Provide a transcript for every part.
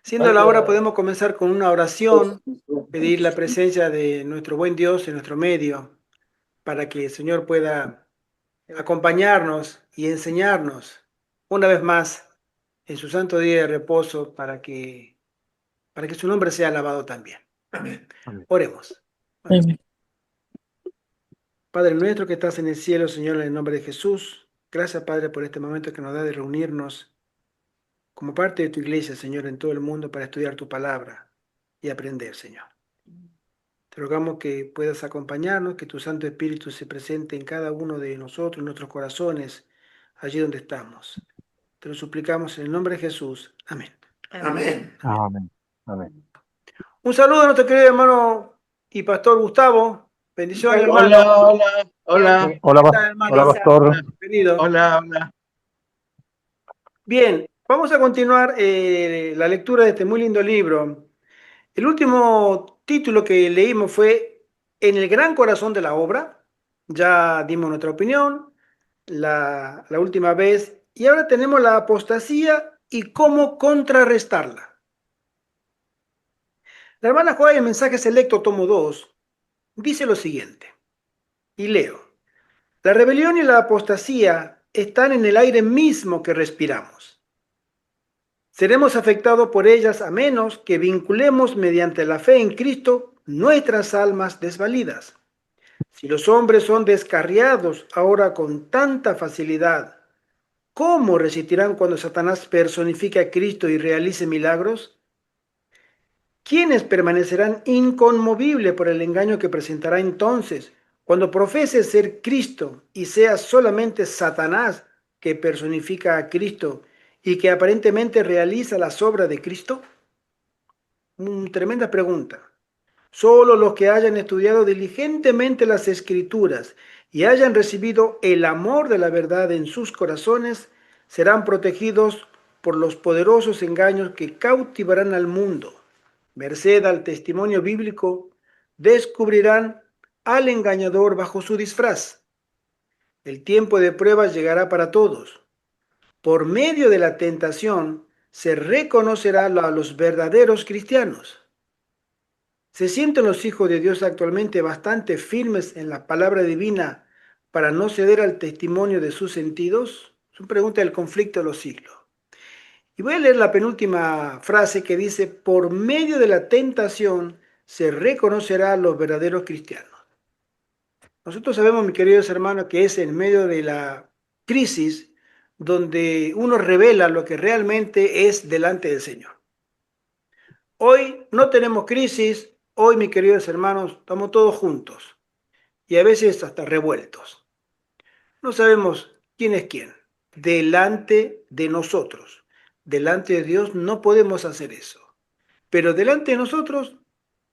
Siendo la hora, podemos comenzar con una oración, pedir la presencia de nuestro buen Dios en nuestro medio, para que el Señor pueda acompañarnos y enseñarnos una vez más en su santo día de reposo, para que su nombre sea alabado también. Amén. Amén. Oremos. Amén. Padre nuestro que estás en el cielo, Señor, en el nombre de Jesús, gracias, Padre, por este momento que nos da de reunirnos como parte de tu iglesia, Señor, en todo el mundo para estudiar tu palabra y aprender, Señor. Te rogamos que puedas acompañarnos, que tu Santo Espíritu se presente en cada uno de nosotros, en nuestros corazones, allí donde estamos. Te lo suplicamos en el nombre de Jesús. Amén. Amén. Amén. Amén. Un saludo a nuestro querido hermano y pastor Gustavo. Bendiciones, hermano. Hola. Hola, ¿Qué tal, hermano? hola, pastor. Bienvenido. Hola. Bien, vamos a continuar la lectura de este muy lindo libro. El último título que leímos fue En el gran corazón de la obra. Ya dimos nuestra opinión la última vez y ahora tenemos la apostasía y cómo contrarrestarla. La hermana Joa en Mensaje Selecto, tomo 2, dice lo siguiente, y leo. La rebelión y la apostasía están en el aire mismo que respiramos. Seremos afectados por ellas a menos que vinculemos mediante la fe en Cristo nuestras almas desvalidas. Si los hombres son descarriados ahora con tanta facilidad, ¿cómo resistirán cuando Satanás personifique a Cristo y realice milagros? ¿Quiénes permanecerán inconmovibles por el engaño que presentará entonces cuando profese ser Cristo y sea solamente Satanás que personifica a Cristo y que aparentemente realiza las obras de Cristo? Tremenda pregunta. Solo los que hayan estudiado diligentemente las Escrituras y hayan recibido el amor de la verdad en sus corazones serán protegidos por los poderosos engaños que cautivarán al mundo. Merced al testimonio bíblico, descubrirán al engañador bajo su disfraz. El tiempo de pruebas llegará para todos. Por medio de la tentación se reconocerá a los verdaderos cristianos. ¿Se sienten los hijos de Dios actualmente bastante firmes en la palabra divina para no ceder al testimonio de sus sentidos? Es una pregunta del conflicto de los siglos. Y voy a leer la penúltima frase que dice, por medio de la tentación se reconocerá a los verdaderos cristianos. Nosotros sabemos, mis queridos hermanos, que es en medio de la crisis donde uno revela lo que realmente es delante del Señor. Hoy no tenemos crisis, hoy, mis queridos hermanos, estamos todos juntos y a veces hasta revueltos. No sabemos quién es quién delante de nosotros. Delante de Dios no podemos hacer eso. Pero delante de nosotros,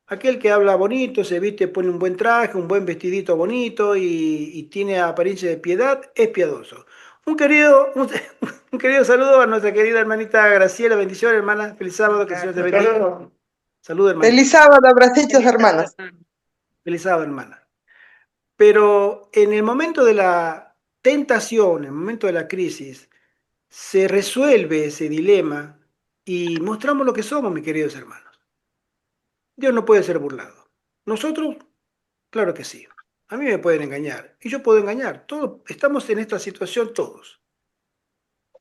aquel que habla bonito, se viste, pone un buen traje, un buen vestidito bonito y tiene apariencia de piedad, es piadoso. Un querido, un querido saludo a nuestra querida hermanita Graciela. Bendiciones, hermana. Feliz sábado, que el Señor te bendiga. Salud, hermana. Feliz sábado, abracitos, hermanas. Feliz sábado, hermana. Pero en el momento de la tentación, en el momento de la crisis, se resuelve ese dilema y mostramos lo que somos, mis queridos hermanos. Dios no puede ser burlado. Nosotros, claro que sí. A mí me pueden engañar y yo puedo engañar. Todos estamos en esta situación todos.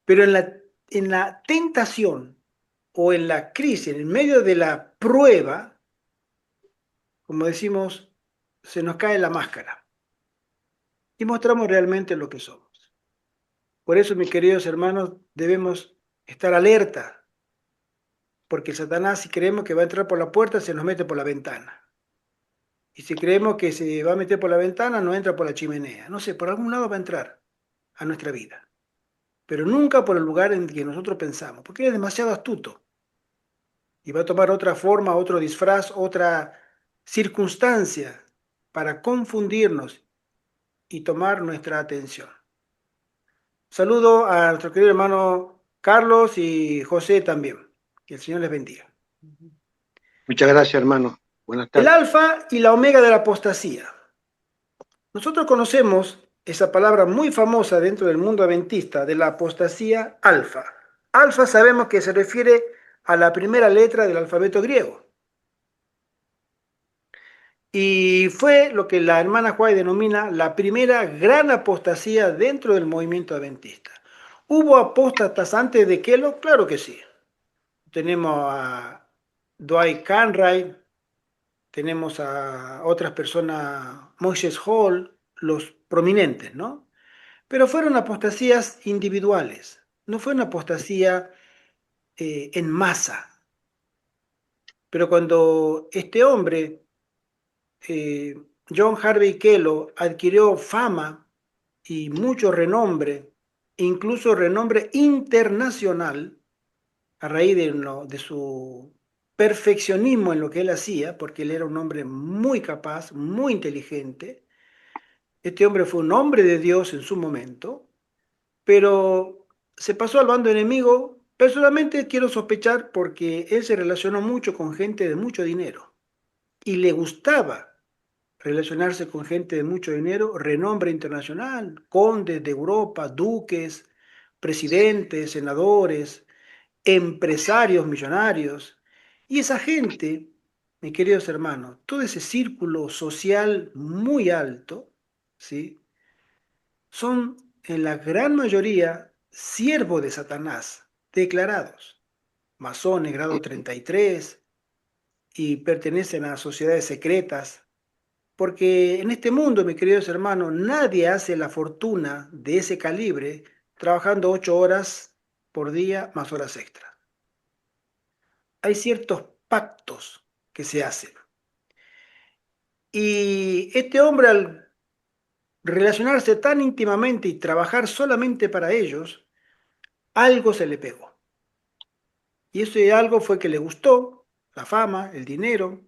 Pero en la tentación o en la crisis, en el medio de la prueba, como decimos, se nos cae la máscara y mostramos realmente lo que somos. Por eso, mis queridos hermanos, debemos estar alerta, porque Satanás, si creemos que va a entrar por la puerta, se nos mete por la ventana. Y si creemos que se va a meter por la ventana, no entra por la chimenea. No sé, por algún lado va a entrar a nuestra vida. Pero nunca por el lugar en que nosotros pensamos, porque él es demasiado astuto. Y va a tomar otra forma, otro disfraz, otra circunstancia para confundirnos y tomar nuestra atención. Saludo a nuestro querido hermano Carlos y José también. Que el Señor les bendiga. Muchas gracias, hermano. Buenas El tardes. alfa y la omega de la apostasía. Nosotros conocemos esa palabra muy famosa dentro del mundo adventista de la apostasía alfa. Alfa sabemos que se refiere a la primera letra del alfabeto griego. Y fue lo que la hermana White denomina la primera gran apostasía dentro del movimiento adventista. ¿Hubo apóstatas antes de Kellogg? Claro que sí. Tenemos a Dwight Cartwright, tenemos a otras personas, Moses Hall, los prominentes, ¿no? Pero fueron apostasías individuales, no fue una apostasía en masa. Pero cuando este hombre, eh, John Harvey Kellogg, adquirió fama y mucho renombre, incluso renombre internacional, a raíz de su perfeccionismo en lo que él hacía, porque él era un hombre muy capaz, muy inteligente. Este hombre fue un hombre de Dios en su momento, pero se pasó al bando enemigo. Personalmente quiero sospechar porque él se relacionó mucho con gente de mucho dinero y le gustaba relacionarse con gente de mucho dinero, renombre internacional, condes de Europa, duques, presidentes, senadores, empresarios millonarios. Y esa gente, mis queridos hermanos, todo ese círculo social muy alto, ¿sí? Son en la gran mayoría siervos de Satanás, declarados, masones grado 33 y pertenecen a sociedades secretas, porque en este mundo, mis queridos hermanos, nadie hace la fortuna de ese calibre trabajando 8 horas por día más horas extras. Hay ciertos pactos que se hacen. Y este hombre, al relacionarse tan íntimamente y trabajar solamente para ellos, algo se le pegó. Y ese algo fue que le gustó, la fama, el dinero,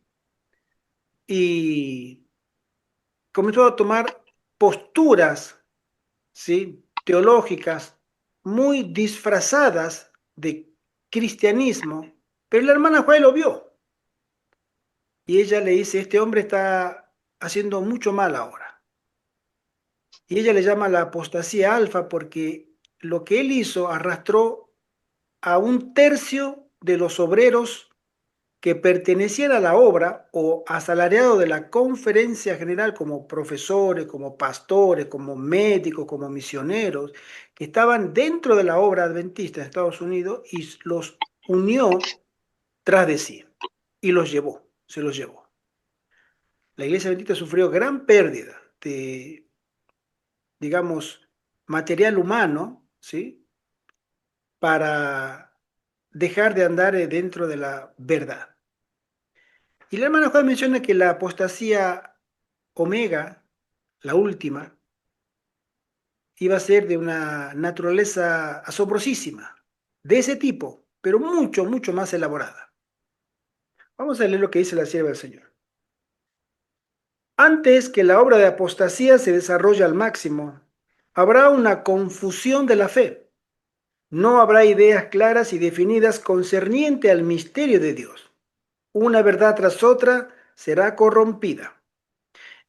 y comenzó a tomar posturas, ¿sí?, teológicas muy disfrazadas de cristianismo, pero la hermana Juárez lo vio. Y ella le dice, este hombre está haciendo mucho mal ahora. Y ella le llama la apostasía alfa porque lo que él hizo arrastró a un tercio de los obreros que pertenecían a la obra o asalariados de la conferencia general como profesores, como pastores, como médicos, como misioneros, que estaban dentro de la obra adventista en Estados Unidos y los unió tras de sí y los llevó, se los llevó. La iglesia adventista sufrió gran pérdida de, digamos, material humano, ¿sí?, para dejar de andar dentro de la verdad. Y la hermana Juan menciona que la apostasía omega, la última, iba a ser de una naturaleza asombrosísima, de ese tipo, pero mucho, mucho más elaborada. Vamos a leer lo que dice la sierva del Señor. Antes que la obra de apostasía se desarrolle al máximo, habrá una confusión de la fe. No habrá ideas claras y definidas concerniente al misterio de Dios. Una verdad tras otra será corrompida.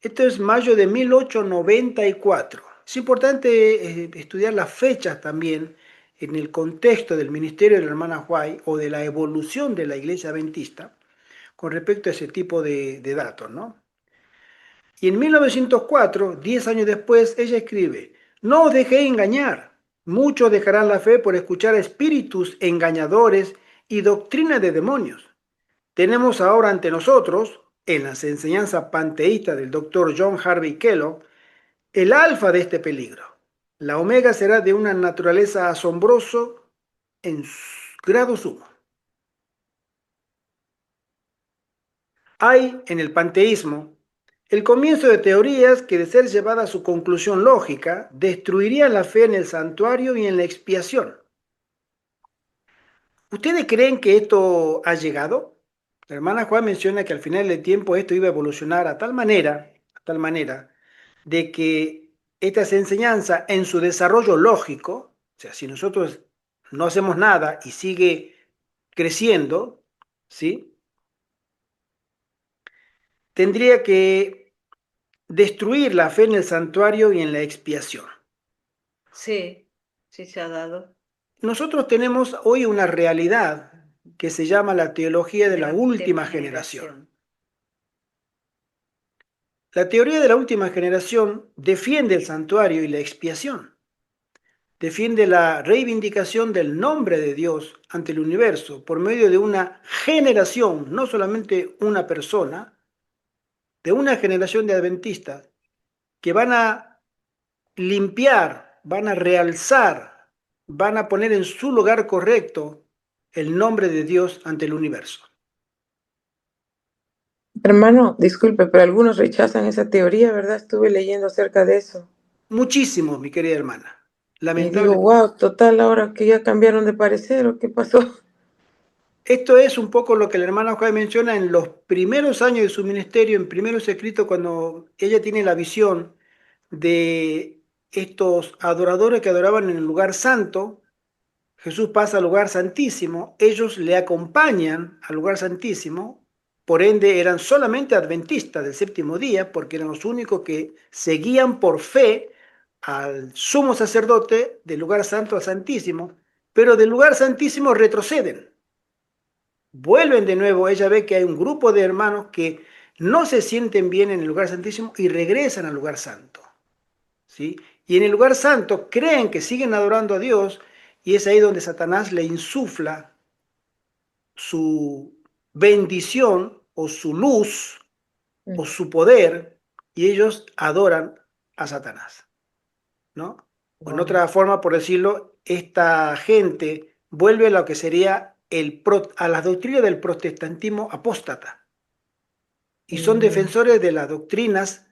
Esto es mayo de 1894. Es importante estudiar las fechas también en el contexto del ministerio de la hermana White o de la evolución de la iglesia adventista con respecto a ese tipo de datos, ¿no? Y en 1904, 10 años después, ella escribe, no os dejéis engañar. Muchos dejarán la fe por escuchar a espíritus engañadores y doctrina de demonios. Tenemos ahora ante nosotros, en las enseñanzas panteístas del doctor John Harvey Kellogg, el alfa de este peligro. La omega será de una naturaleza asombroso en grado sumo. Hay en el panteísmo el comienzo de teorías que, de ser llevada a su conclusión lógica, destruirían la fe en el santuario y en la expiación. ¿Ustedes creen que esto ha llegado? La hermana Juan menciona que al final del tiempo esto iba a evolucionar a tal manera, de que estas enseñanzas en su desarrollo lógico, o sea, si nosotros no hacemos nada y sigue creciendo, ¿sí?, tendría que destruir la fe en el santuario y en la expiación. Sí, sí se ha dado. Nosotros tenemos hoy una realidad que se llama la teología de la última generación. La teoría de la última generación defiende el santuario y la expiación. Defiende la reivindicación del nombre de Dios ante el universo por medio de una generación, no solamente una persona, de una generación de adventistas que van a limpiar, van a realzar, van a poner en su lugar correcto el nombre de Dios ante el universo. Hermano, disculpe, pero algunos rechazan esa teoría, ¿verdad? Estuve leyendo acerca de eso. Muchísimo, mi querida hermana. Y digo, Lamentablemente. wow, total, ahora que ya cambiaron de parecer, ¿o qué pasó? Esto es un poco lo que la hermana Juan menciona en los primeros años de su ministerio, en primeros escritos, cuando ella tiene la visión de estos adoradores que adoraban en el lugar santo. Jesús pasa al lugar santísimo, ellos le acompañan al lugar santísimo, por ende eran solamente adventistas del séptimo día, porque eran los únicos que seguían por fe al sumo sacerdote del lugar santo al santísimo, pero del lugar santísimo retroceden. Vuelven de nuevo, ella ve que hay un grupo de hermanos que no se sienten bien en el lugar santísimo y regresan al lugar santo, ¿sí? Y en el lugar santo creen que siguen adorando a Dios y es ahí donde Satanás le insufla su bendición o su luz o su poder y ellos adoran a Satanás, ¿no? O en otra forma, por decirlo, esta gente vuelve a lo que sería a la doctrina del protestantismo apóstata y son defensores de las doctrinas,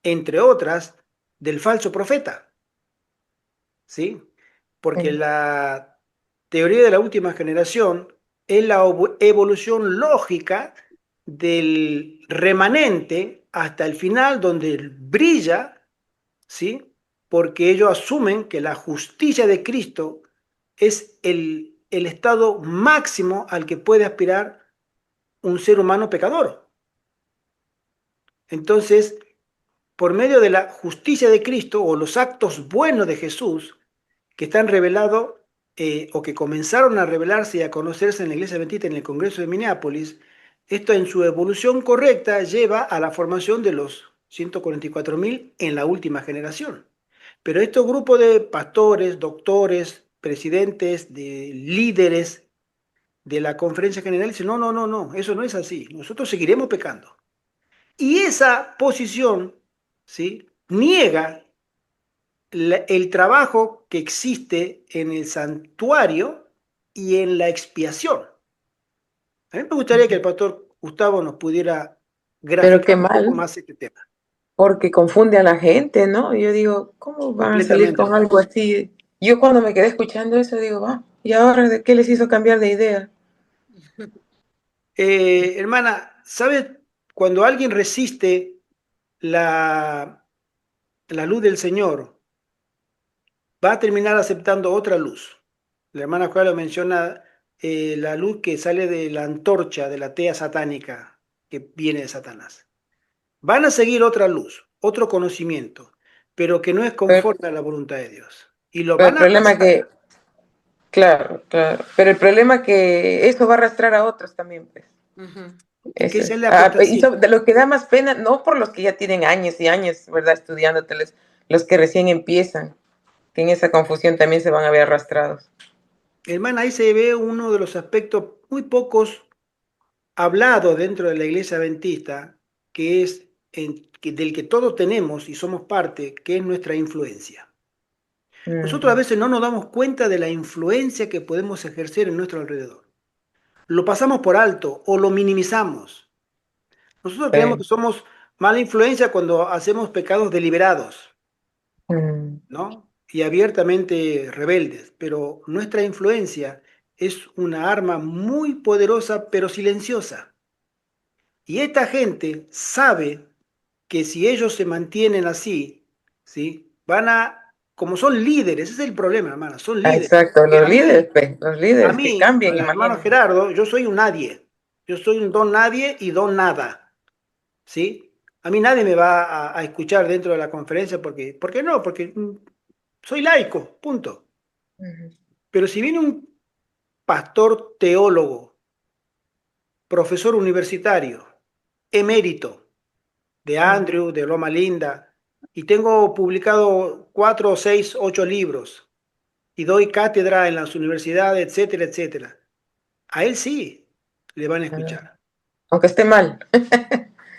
entre otras, del falso profeta, ¿sí? Porque la teoría de la última generación es la evolución lógica del remanente hasta el final, donde brilla, ¿sí? Porque ellos asumen que la justicia de Cristo es el estado máximo al que puede aspirar un ser humano pecador. Entonces, por medio de la justicia de Cristo o los actos buenos de Jesús, que están revelados o que comenzaron a revelarse y a conocerse en la Iglesia Adventista en el Congreso de Minneapolis, esto en su evolución correcta lleva a la formación de los 144.000 en la última generación. Pero estos grupos de pastores, doctores, presidentes, de líderes de la conferencia general dicen, no, no, no, no, eso no es así, nosotros seguiremos pecando. Y esa posición, ¿sí?, niega el trabajo que existe en el santuario y en la expiación. A mí me gustaría que el pastor Gustavo nos pudiera Pero qué graficar un poco mal, más este tema. porque confunde a la gente, ¿no? Yo digo, ¿cómo van a salir Completamente, con hermano. algo así? Yo cuando me quedé escuchando eso digo, ¿y ahora de qué les hizo cambiar de idea? Hermana, ¿sabes? Cuando alguien resiste la luz del Señor, va a terminar aceptando otra luz. La hermana Juana lo menciona, la luz que sale de la antorcha, de la tea satánica que viene de Satanás. Van a seguir otra luz, otro conocimiento, pero que no es Pero, conforme a la voluntad de Dios. Y lo pero el van a problema pasar. que, claro, pero el problema que eso va a arrastrar a otros también, pues. Es que Eso esa es. es la Y apostasía. de lo que da más pena, no por los que ya tienen años y años, ¿verdad? Estudiándoteles, los que recién empiezan, que en esa confusión también se van a ver arrastrados. Hermana, ahí se ve uno de los aspectos muy pocos hablados dentro de la iglesia adventista, que es del que todos tenemos y somos parte, que es nuestra influencia. Nosotros a veces no nos damos cuenta de la influencia que podemos ejercer en nuestro alrededor. Lo pasamos por alto o lo minimizamos. Nosotros creemos que somos mala influencia cuando hacemos pecados deliberados, ¿no? Y abiertamente rebeldes, pero nuestra influencia es una arma muy poderosa pero silenciosa. Y esta gente sabe que si ellos se mantienen así, ¿sí?, van a, como son líderes, ese es el problema, hermano, son líderes. Exacto, Que los a líderes que mí, cambian, hermano imagínense. Gerardo, yo soy un nadie. Yo soy un don nadie y don nada, ¿sí? A mí nadie me va a escuchar dentro de la conferencia ¿por qué no? Porque soy laico, punto. Pero si viene un pastor teólogo profesor universitario, emérito, de Andrew, de Loma Linda, y tengo publicado 4, 6, 8 libros, y doy cátedra en las universidades, etcétera, etcétera. A él sí le van a escuchar. Aunque esté mal.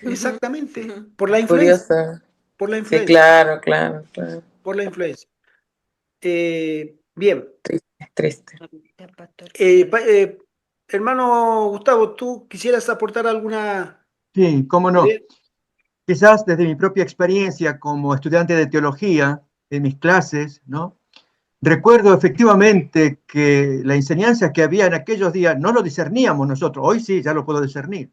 Exactamente, por la influencia, Curioso. por la Sí, influencia, claro, claro, claro. por la influencia. Bien, Triste. eh, hermano Gustavo, ¿tú quisieras aportar alguna Sí, cómo idea? no. Quizás desde mi propia experiencia como estudiante de teología, en mis clases, ¿no? Recuerdo efectivamente que la enseñanza que había en aquellos días no lo discerníamos nosotros, hoy sí, ya lo puedo discernir.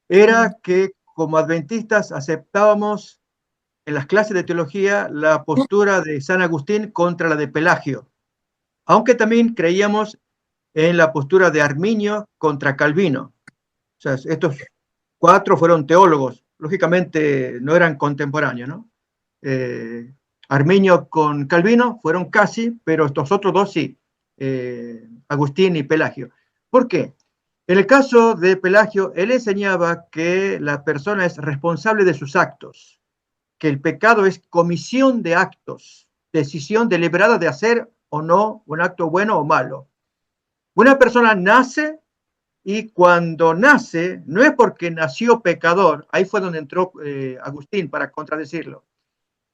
Era que como adventistas aceptábamos en las clases de teología la postura de San Agustín contra la de Pelagio, aunque también creíamos en la postura de Arminio contra Calvino. O sea, estos 4 fueron teólogos, lógicamente no eran contemporáneos, ¿no? Arminio con Calvino fueron casi, pero estos otros 2 sí, Agustín y Pelagio. ¿Por qué? En el caso de Pelagio, él enseñaba que la persona es responsable de sus actos, que el pecado es comisión de actos, decisión deliberada de hacer o no un acto bueno o malo. Una persona nace y cuando nace, no es porque nació pecador, ahí fue donde entró Agustín para contradecirlo,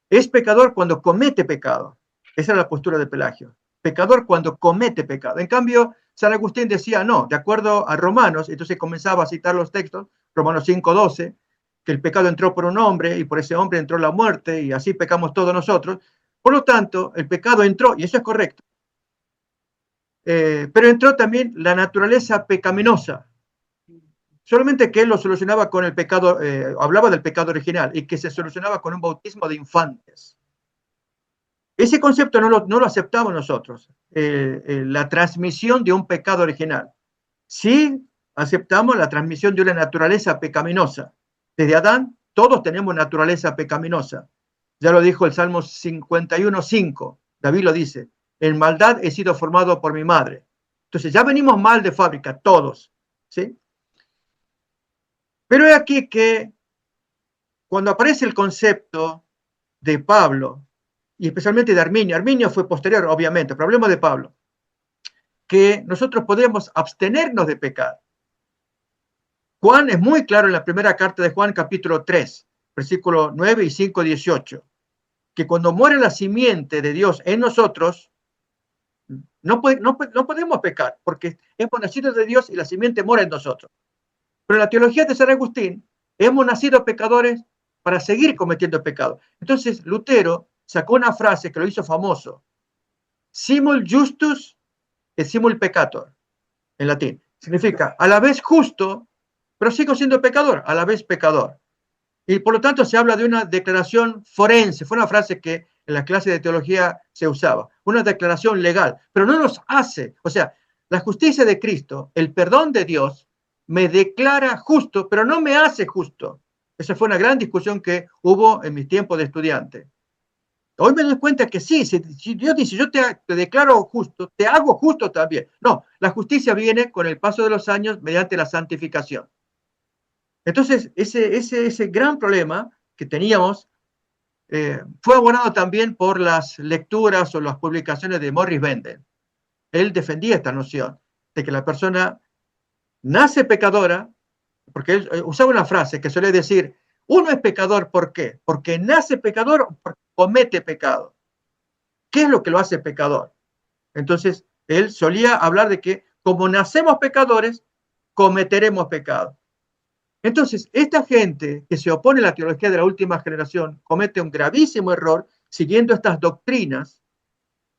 es pecador cuando comete pecado. Esa es la postura de Pelagio. Pecador cuando comete pecado. En cambio, San Agustín decía no, de acuerdo a Romanos, entonces comenzaba a citar los textos, Romanos 5:12, que el pecado entró por un hombre y por ese hombre entró la muerte y así pecamos todos nosotros. Por lo tanto, el pecado entró, y eso es correcto. Pero entró también la naturaleza pecaminosa. Solamente que él lo solucionaba con el pecado, hablaba del pecado original y que se solucionaba con un bautismo de infantes. Ese concepto no lo aceptamos nosotros, la transmisión de un pecado original. Sí aceptamos la transmisión de una naturaleza pecaminosa. Desde Adán, todos tenemos naturaleza pecaminosa. Ya lo dijo el Salmo 51:5. David lo dice, en maldad he sido formado por mi madre. Entonces ya venimos mal de fábrica, todos. ¿Sí? Pero es aquí que cuando aparece el concepto de Pablo, y especialmente de Arminio, Arminio fue posterior, obviamente, pero hablemos de Pablo, que nosotros podemos abstenernos de pecar. Juan es muy claro en la primera carta de Juan, capítulo 3, versículo 9 y 5:18, que cuando muere la simiente de Dios en nosotros, no podemos pecar, porque hemos nacido de Dios y la simiente mora en nosotros. Pero en la teología de San Agustín, hemos nacido pecadores para seguir cometiendo pecado. Entonces, Lutero sacó una frase que lo hizo famoso: simul justus et simul peccator, en latín. Significa, a la vez justo, pero sigo siendo pecador, a la vez pecador. Y por lo tanto se habla de una declaración forense. Fue una frase que en la clase de teología se usaba. Una declaración legal, pero no nos hace. O sea, la justicia de Cristo, el perdón de Dios, me declara justo, pero no me hace justo. Esa fue una gran discusión que hubo en mis tiempos de estudiante. Hoy me doy cuenta que sí, si Dios dice, yo te declaro justo, te hago justo también. No, la justicia viene con el paso de los años mediante la santificación. Entonces, ese gran problema que teníamos fue abordado también por las lecturas o las publicaciones de Morris Benden. Él defendía esta noción de que la persona nace pecadora, porque él usaba una frase que suele decir, uno es pecador, ¿por qué? Porque nace pecador o porque comete pecado. ¿Qué es lo que lo hace pecador? Entonces, él solía hablar de que como nacemos pecadores, cometeremos pecado. Entonces, esta gente que se opone a la teología de la última generación comete un gravísimo error siguiendo estas doctrinas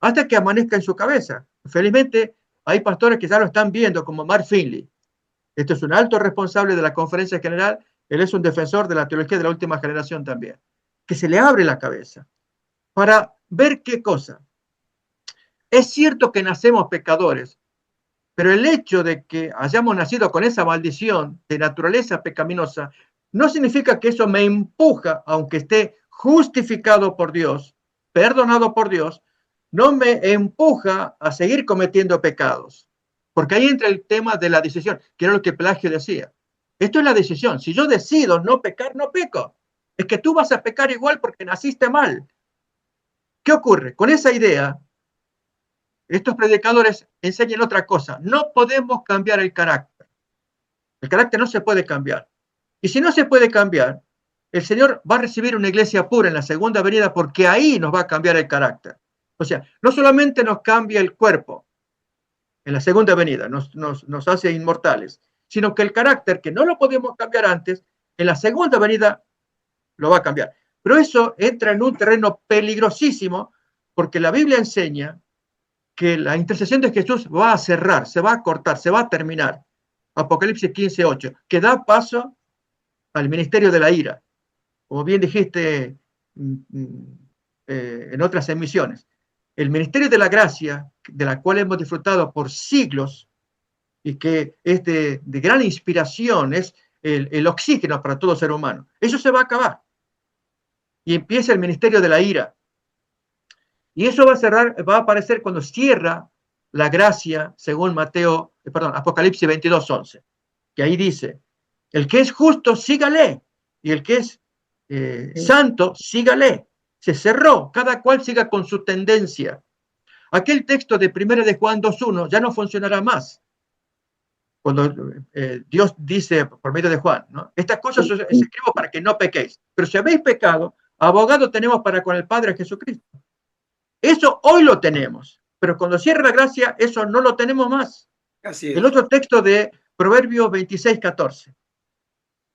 hasta que amanezca en su cabeza. Felizmente, hay pastores que ya lo están viendo, como Mark Finley. Este es un alto responsable de la Conferencia General, él es un defensor de la teología de la última generación también. Que se le abre la cabeza para ver qué cosa. Es cierto que nacemos pecadores, pero el hecho de que hayamos nacido con esa maldición de naturaleza pecaminosa no significa que eso me empuja, aunque esté justificado por Dios, perdonado por Dios, no me empuja a seguir cometiendo pecados. Porque ahí entra el tema de la decisión, que era lo que Pelagio decía. Esto es la decisión. Si yo decido no pecar, no peco. Es que tú vas a pecar igual porque naciste mal. ¿Qué ocurre? Con esa idea, estos predicadores enseñan otra cosa. No podemos cambiar el carácter. El carácter no se puede cambiar. Y si no se puede cambiar, el Señor va a recibir una iglesia pura en la segunda venida porque ahí nos va a cambiar el carácter. O sea, no solamente nos cambia el cuerpo en la segunda venida, nos hace inmortales, sino que el carácter, que no lo podemos cambiar antes, en la segunda venida lo va a cambiar. Pero eso entra en un terreno peligrosísimo porque la Biblia enseña que la intercesión de Jesús va a cerrar, se va a cortar, se va a terminar. Apocalipsis 15:8, que da paso al ministerio de la ira, como bien dijiste en otras emisiones. El ministerio de la gracia, de la cual hemos disfrutado por siglos y que es de gran inspiración, es el oxígeno para todo ser humano. Eso se va a acabar. Y empieza el ministerio de la ira. Y eso va a aparecer cuando cierra la gracia, según Apocalipsis 22:11, que ahí dice, el que es justo, sígale, y el que es santo, sígale. Se cerró, cada cual siga con su tendencia. Aquel texto de 1 de Juan 2:1 ya no funcionará más. Cuando Dios dice por medio de Juan, ¿no? Estas cosas os escribo para que no pequéis. Pero si habéis pecado, abogado tenemos para con el Padre Jesucristo. Eso hoy lo tenemos, pero cuando cierra la gracia, eso no lo tenemos más. Así es. El otro texto de Proverbios 26:14.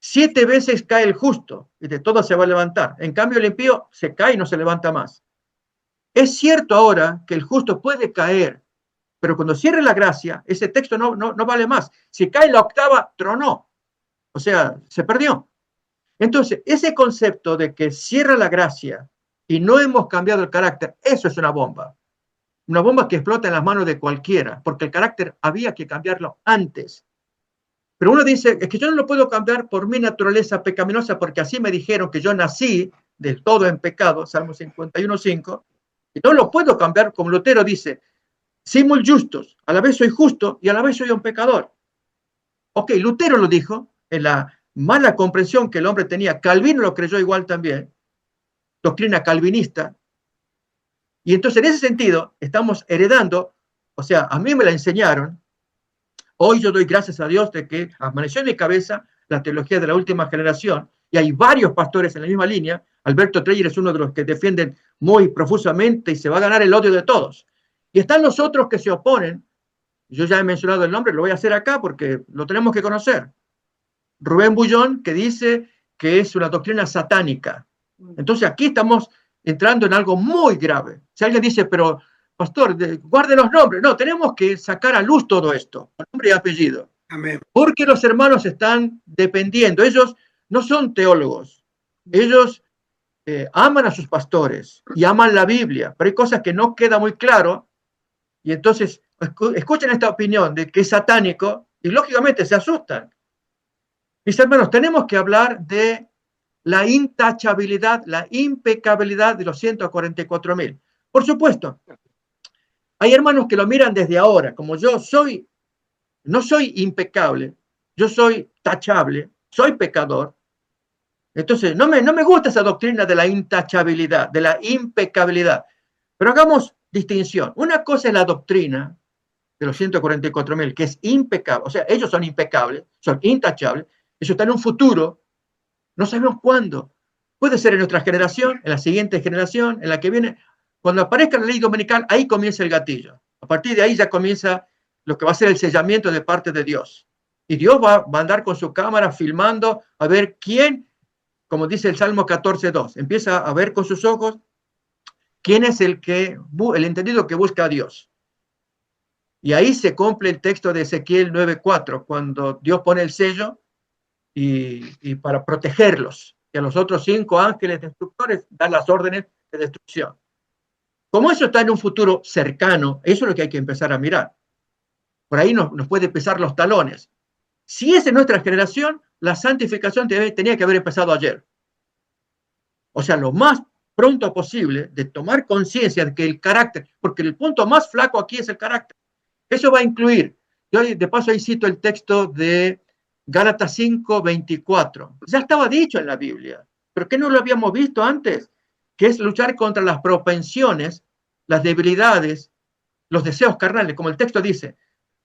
7 veces cae el justo y de todo se va a levantar. En cambio, el impío se cae y no se levanta más. Es cierto ahora que el justo puede caer, pero cuando cierre la gracia, ese texto no vale más. Si cae la octava, tronó. O sea, se perdió. Entonces, ese concepto de que cierra la gracia y no hemos cambiado el carácter, eso es una bomba. Una bomba que explota en las manos de cualquiera, porque el carácter había que cambiarlo antes. Pero uno dice, es que yo no lo puedo cambiar por mi naturaleza pecaminosa, porque así me dijeron que yo nací del todo en pecado, Salmo 51:5, y no lo puedo cambiar, como Lutero dice, simul justus, a la vez soy justo y a la vez soy un pecador. Ok, Lutero lo dijo, en la mala comprensión que el hombre tenía, Calvino lo creyó igual también, doctrina calvinista, y entonces en ese sentido estamos heredando, o sea, a mí me la enseñaron. Hoy yo doy gracias a Dios de que amaneció en mi cabeza la teología de la última generación, y hay varios pastores en la misma línea. Alberto Treyer es uno de los que defienden muy profusamente y se va a ganar el odio de todos. Y están los otros que se oponen. Yo ya he mencionado el nombre, lo voy a hacer acá porque lo tenemos que conocer. Rubén Bullón, que dice que es una doctrina satánica. Entonces aquí estamos entrando en algo muy grave. Si alguien dice, pero pastor, guarde los nombres. No, tenemos que sacar a luz todo esto, con nombre y apellido. Amén. Porque los hermanos están dependiendo. Ellos no son teólogos. Ellos aman a sus pastores y aman la Biblia, pero hay cosas que no queda muy claro. Y entonces escuchen esta opinión de que es satánico y lógicamente se asustan. Mis hermanos, tenemos que hablar de la intachabilidad, la impecabilidad de los 144.000. Por supuesto, hay hermanos que lo miran desde ahora, como yo no soy impecable, yo soy tachable, soy pecador. Entonces, no me gusta esa doctrina de la intachabilidad, de la impecabilidad. Pero hagamos distinción. Una cosa es la doctrina de los 144.000, que es impecable. O sea, ellos son impecables, son intachables. Eso está en un futuro. No sabemos cuándo. Puede ser en nuestra generación, en la siguiente generación, en la que viene. Cuando aparezca la ley dominical, ahí comienza el gatillo. A partir de ahí ya comienza lo que va a ser el sellamiento de parte de Dios. Y Dios va a andar con su cámara filmando a ver quién, como dice el Salmo 14:2, empieza a ver con sus ojos quién es el entendido que busca a Dios. Y ahí se cumple el texto de Ezequiel 9:4, cuando Dios pone el sello y para protegerlos. Y a los otros 5 ángeles destructores dan las órdenes de destrucción. Como eso está en un futuro cercano, eso es lo que hay que empezar a mirar. Por ahí nos puede pesar los talones. Si es en nuestra generación, la santificación tenía que haber empezado ayer. O sea, lo más pronto posible de tomar conciencia de que el carácter, porque el punto más flaco aquí es el carácter. Eso va a incluir Yo de paso ahí cito el texto de Gálatas 5:24. Ya estaba dicho en la Biblia, pero ¿qué no lo habíamos visto antes? Que es luchar contra las propensiones, las debilidades, los deseos carnales, como el texto dice.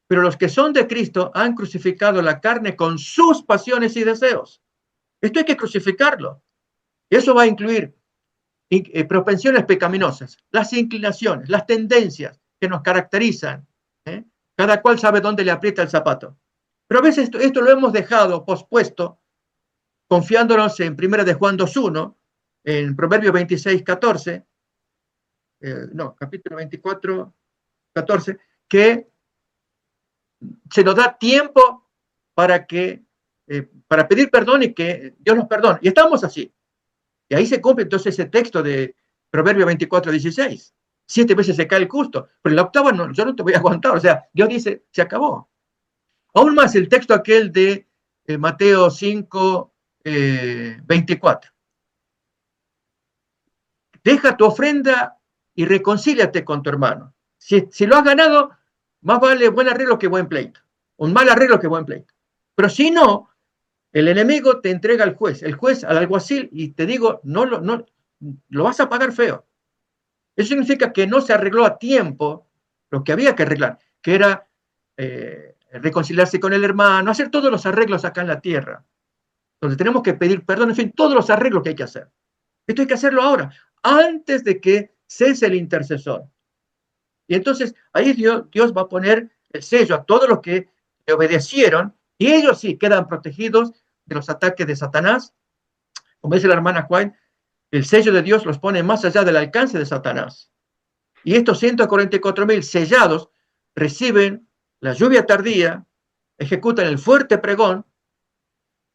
Pero los que son de Cristo han crucificado la carne con sus pasiones y deseos. Esto hay que crucificarlo. Eso va a incluir propensiones pecaminosas, las inclinaciones, las tendencias que nos caracterizan. Cada cual sabe dónde le aprieta el zapato. Pero a veces esto lo hemos dejado pospuesto, confiándonos en 1 de Juan 2:1, en Proverbios 26:14, capítulo 24:14, que se nos da tiempo para pedir perdón y que Dios nos perdone. Y estamos así. Y ahí se cumple entonces ese texto de Proverbios 24:16. 7 veces se cae el justo, pero en la octava no, yo no te voy a aguantar. O sea, Dios dice, se acabó. Aún más el texto aquel de Mateo 5:24. Deja tu ofrenda y reconcíliate con tu hermano. Si lo has ganado, más vale buen arreglo que buen pleito. Un mal arreglo que buen pleito. Pero si no, el enemigo te entrega al juez, el juez al alguacil, y te digo, no lo vas a pagar feo. Eso significa que no se arregló a tiempo lo que había que arreglar, que era reconciliarse con el hermano, hacer todos los arreglos acá en la tierra, donde tenemos que pedir perdón, en fin, todos los arreglos que hay que hacer. Esto hay que hacerlo ahora, antes de que cese el intercesor. Y entonces ahí Dios va a poner el sello a todos los que le obedecieron, y ellos sí quedan protegidos de los ataques de Satanás. Como dice la hermana Juan, el sello de Dios los pone más allá del alcance de Satanás. Y estos 144,000 sellados reciben la lluvia tardía, ejecutan el fuerte pregón,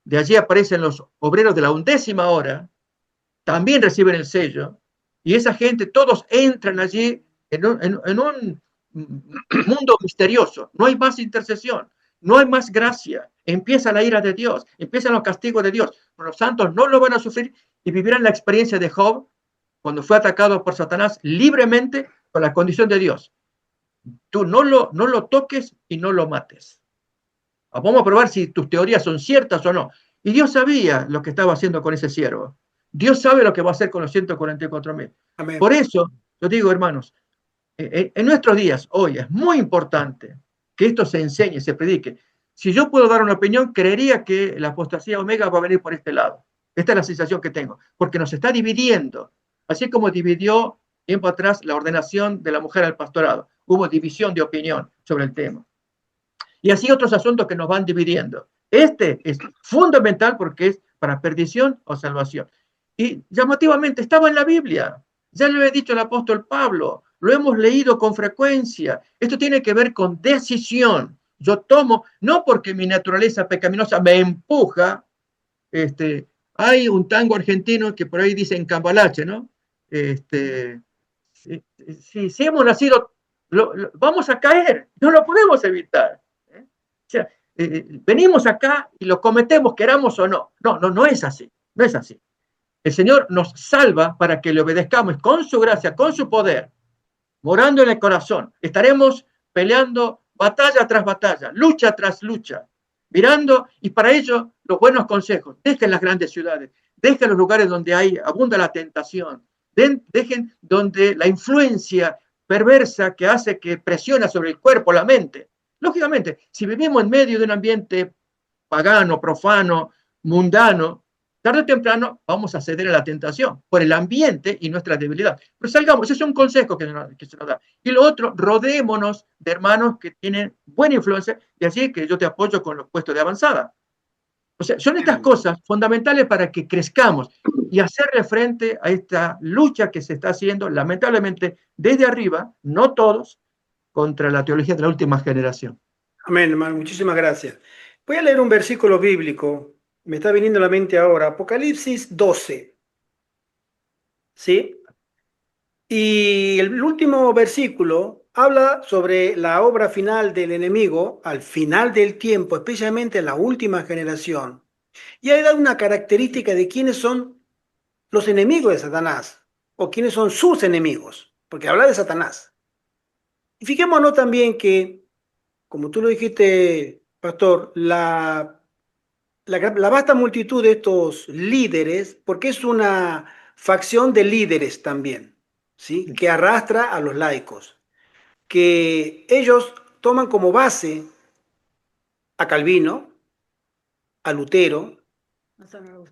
de allí aparecen los obreros de la 11ª hora, también reciben el sello, y esa gente, todos entran allí en un mundo misterioso. No hay más intercesión, no hay más gracia. Empieza la ira de Dios, empiezan los castigos de Dios. Pero los santos no lo van a sufrir y vivirán la experiencia de Job cuando fue atacado por Satanás libremente con la condición de Dios. Tú no lo toques y no lo mates. Vamos a probar si tus teorías son ciertas o no. Y Dios sabía lo que estaba haciendo con ese siervo. Dios sabe lo que va a hacer con los 144,000. Por eso, yo digo, hermanos, en nuestros días, hoy, es muy importante que esto se enseñe, se predique. Si yo puedo dar una opinión, creería que la apostasía omega va a venir por este lado. Esta es la sensación que tengo, porque nos está dividiendo. Así como dividió tiempo atrás la ordenación de la mujer al pastorado. Hubo división de opinión sobre el tema. Y así otros asuntos que nos van dividiendo. Este es fundamental porque es para perdición o salvación. Y llamativamente estaba en la Biblia. Ya lo he dicho el apóstol Pablo, lo hemos leído con frecuencia. Esto tiene que ver con decisión. Yo tomo, no porque mi naturaleza pecaminosa me empuja. Hay un tango argentino que por ahí dice en Cambalache, ¿no? Si hemos nacido, vamos a caer, no lo podemos evitar. O sea, venimos acá y lo cometemos, queramos o no. No es así, no es así. El Señor nos salva para que le obedezcamos con su gracia, con su poder, morando en el corazón. Estaremos peleando batalla tras batalla, lucha tras lucha, mirando, y para ello los buenos consejos. Dejen las grandes ciudades, dejen los lugares donde abunda la tentación, dejen donde la influencia perversa que hace que presiona sobre el cuerpo, la mente. Lógicamente, si vivimos en medio de un ambiente pagano, profano, mundano, tarde o temprano vamos a ceder a la tentación por el ambiente y nuestra debilidad. Pero salgamos, ese es un consejo que se nos da. Y lo otro, rodémonos de hermanos que tienen buena influencia, y así que yo te apoyo con los puestos de avanzada. O sea, son estas cosas fundamentales para que crezcamos y hacerle frente a esta lucha que se está haciendo, lamentablemente, desde arriba, no todos, contra la teología de la última generación. Amén, hermano. Muchísimas gracias. Voy a leer un versículo bíblico. Me está viniendo a la mente ahora. Apocalipsis 12. ¿Sí? Y el último versículo habla sobre la obra final del enemigo al final del tiempo, especialmente en la última generación. Y ahí da una característica de quiénes son los enemigos de Satanás o quiénes son sus enemigos, porque habla de Satanás. Y fijémonos también que como tú lo dijiste, pastor, la vasta multitud de estos líderes, porque es una facción de líderes también, ¿sí? Que arrastra a los laicos, que ellos toman como base a Calvino, a Lutero,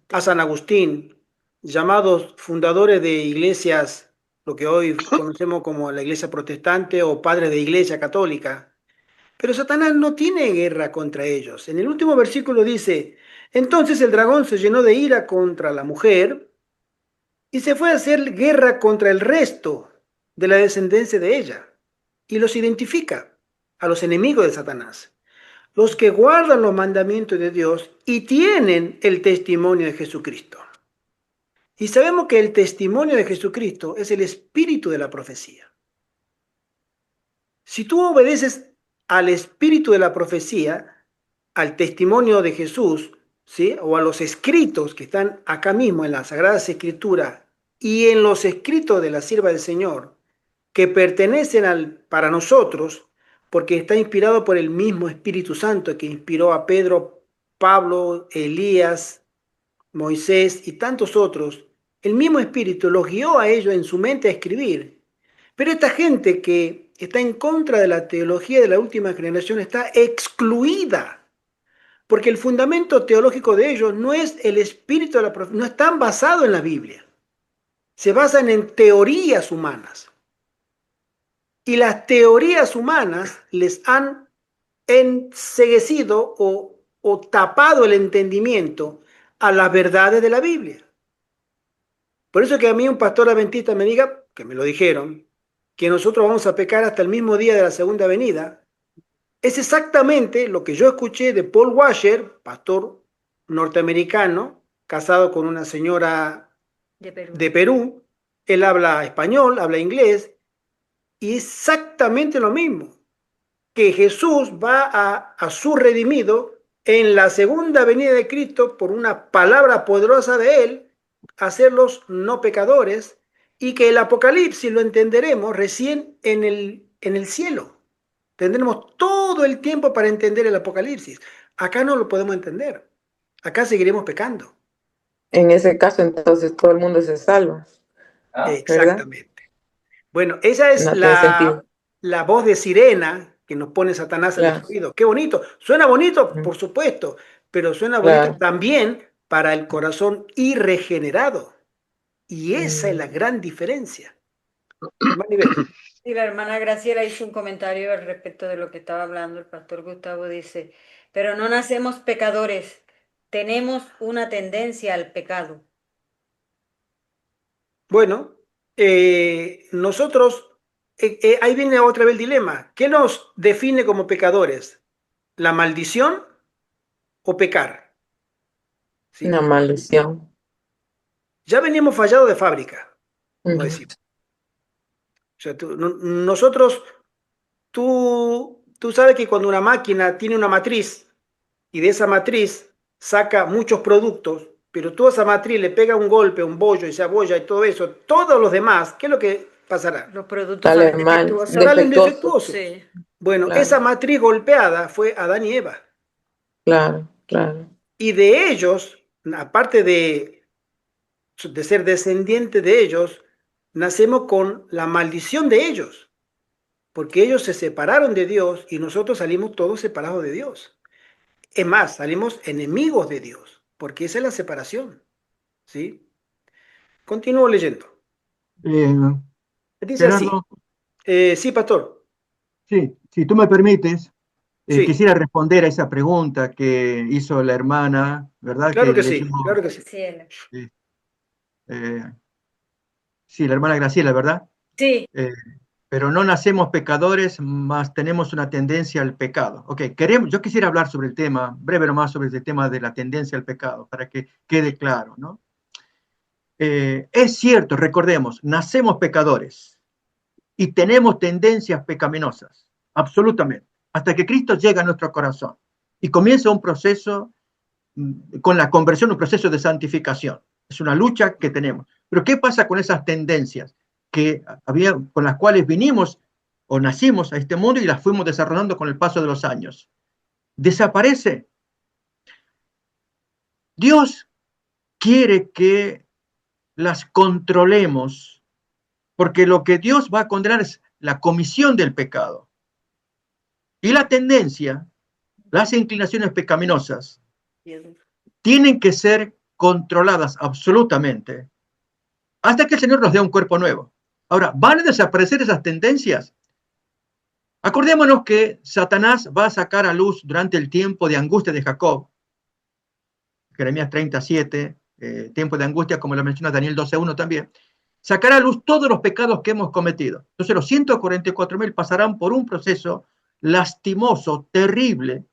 a San Agustín, llamados fundadores de iglesias, lo que hoy conocemos como la iglesia protestante o padres de iglesia católica. Pero Satanás no tiene guerra contra ellos. En el último versículo dice, entonces el dragón se llenó de ira contra la mujer y se fue a hacer guerra contra el resto de la descendencia de ella. Y los identifica a los enemigos de Satanás, los que guardan los mandamientos de Dios y tienen el testimonio de Jesucristo. Y sabemos que el testimonio de Jesucristo es el espíritu de la profecía. Si tú obedeces al espíritu de la profecía, al testimonio de Jesús, ¿sí? O a los escritos que están acá mismo en las Sagradas Escrituras y en los escritos de la sierva del Señor, que pertenecen para nosotros, porque está inspirado por el mismo Espíritu Santo que inspiró a Pedro, Pablo, Elías, Moisés y tantos otros, el mismo Espíritu los guió a ellos en su mente a escribir. Pero esta gente que está en contra de la teología de la última generación está excluida, porque el fundamento teológico de ellos no es el espíritu de la profecía, no están basados en la Biblia, se basan en teorías humanas. Y las teorías humanas les han enceguecido o tapado el entendimiento a las verdades de la Biblia. Por eso que a mí un pastor adventista me diga, que me lo dijeron, que nosotros vamos a pecar hasta el mismo día de la segunda venida, es exactamente lo que yo escuché de Paul Washer, pastor norteamericano, casado con una señora de Perú. Él habla español, habla inglés, y exactamente lo mismo, que Jesús va a su redimido en la segunda venida de Cristo por una palabra poderosa de Él, hacerlos no pecadores, y que el Apocalipsis lo entenderemos recién en el cielo. Tendremos todo el tiempo para entender el Apocalipsis. Acá no lo podemos entender. Acá seguiremos pecando. En ese caso, entonces todo el mundo se salva, ¿verdad? Exactamente. Bueno, esa es No tiene sentido. la voz de sirena que nos pone Satanás en Claro. nuestro oído. Qué bonito. Suena bonito, Ujú. por supuesto, pero suena bonito Claro. también para el corazón irregenerado. Y esa es la gran diferencia. Maribel. Y la hermana Graciela hizo un comentario al respecto de lo que estaba hablando el pastor Gustavo. Dice, pero no nacemos pecadores, tenemos una tendencia al pecado. Bueno, nosotros, ahí viene otra vez el dilema. ¿Qué nos define como pecadores? ¿La maldición o pecar? ¿Sí? Una maldición. Ya venimos fallados de fábrica, como Ujú. decimos. O sea, nosotros, tú sabes que cuando una máquina tiene una matriz y de esa matriz saca muchos productos, pero tú a esa matriz le pega un golpe, un bollo y cebolla y todo eso, todos los demás, ¿qué es lo que pasará? Los productos Sale salen mal, defectuosos. Salen defectuoso. defectuosos. Sí, Bueno, Claro. esa matriz golpeada fue Adán y Eva. Claro, claro. Y de ellos, aparte de ser descendiente de ellos, nacemos con la maldición de ellos, porque ellos se separaron de Dios y nosotros salimos todos separados de Dios. Es más, salimos enemigos de Dios, porque esa es la separación. ¿Sí? Continúo leyendo. Dice así. Gerardo, Sí, pastor. sí, si tú me permites, Sí, quisiera responder a esa pregunta que hizo la hermana, ¿verdad? claro que leyó, sí, claro que sí. Graciela. eh, sí, la hermana Graciela, ¿verdad? Sí, Pero no nacemos pecadores, más tenemos una tendencia al pecado. Ok, yo quisiera hablar sobre el tema, breve nomás sobre el tema de la tendencia al pecado, para que quede claro, ¿no? Es cierto, recordemos, nacemos pecadores y tenemos tendencias pecaminosas, absolutamente, hasta que Cristo llega a nuestro corazón y comienza un proceso con la conversión, un proceso de santificación. Es una lucha que tenemos. Pero ¿qué pasa con esas tendencias con las cuales vinimos o nacimos a este mundo y las fuimos desarrollando con el paso de los años. Desaparece. Dios quiere que las controlemos, porque lo que Dios va a condenar es la comisión del pecado. Y la tendencia, las inclinaciones pecaminosas, tienen que ser controladas absolutamente hasta que el Señor nos dé un cuerpo nuevo. Ahora, ¿van a desaparecer esas tendencias? Acordémonos que Satanás va a sacar a luz durante el tiempo de angustia de Jacob, Jeremías 37, tiempo de angustia, como lo menciona Daniel 12:1 también, sacará a luz todos los pecados que hemos cometido. Entonces los 144.000 pasarán por un proceso lastimoso, terrible,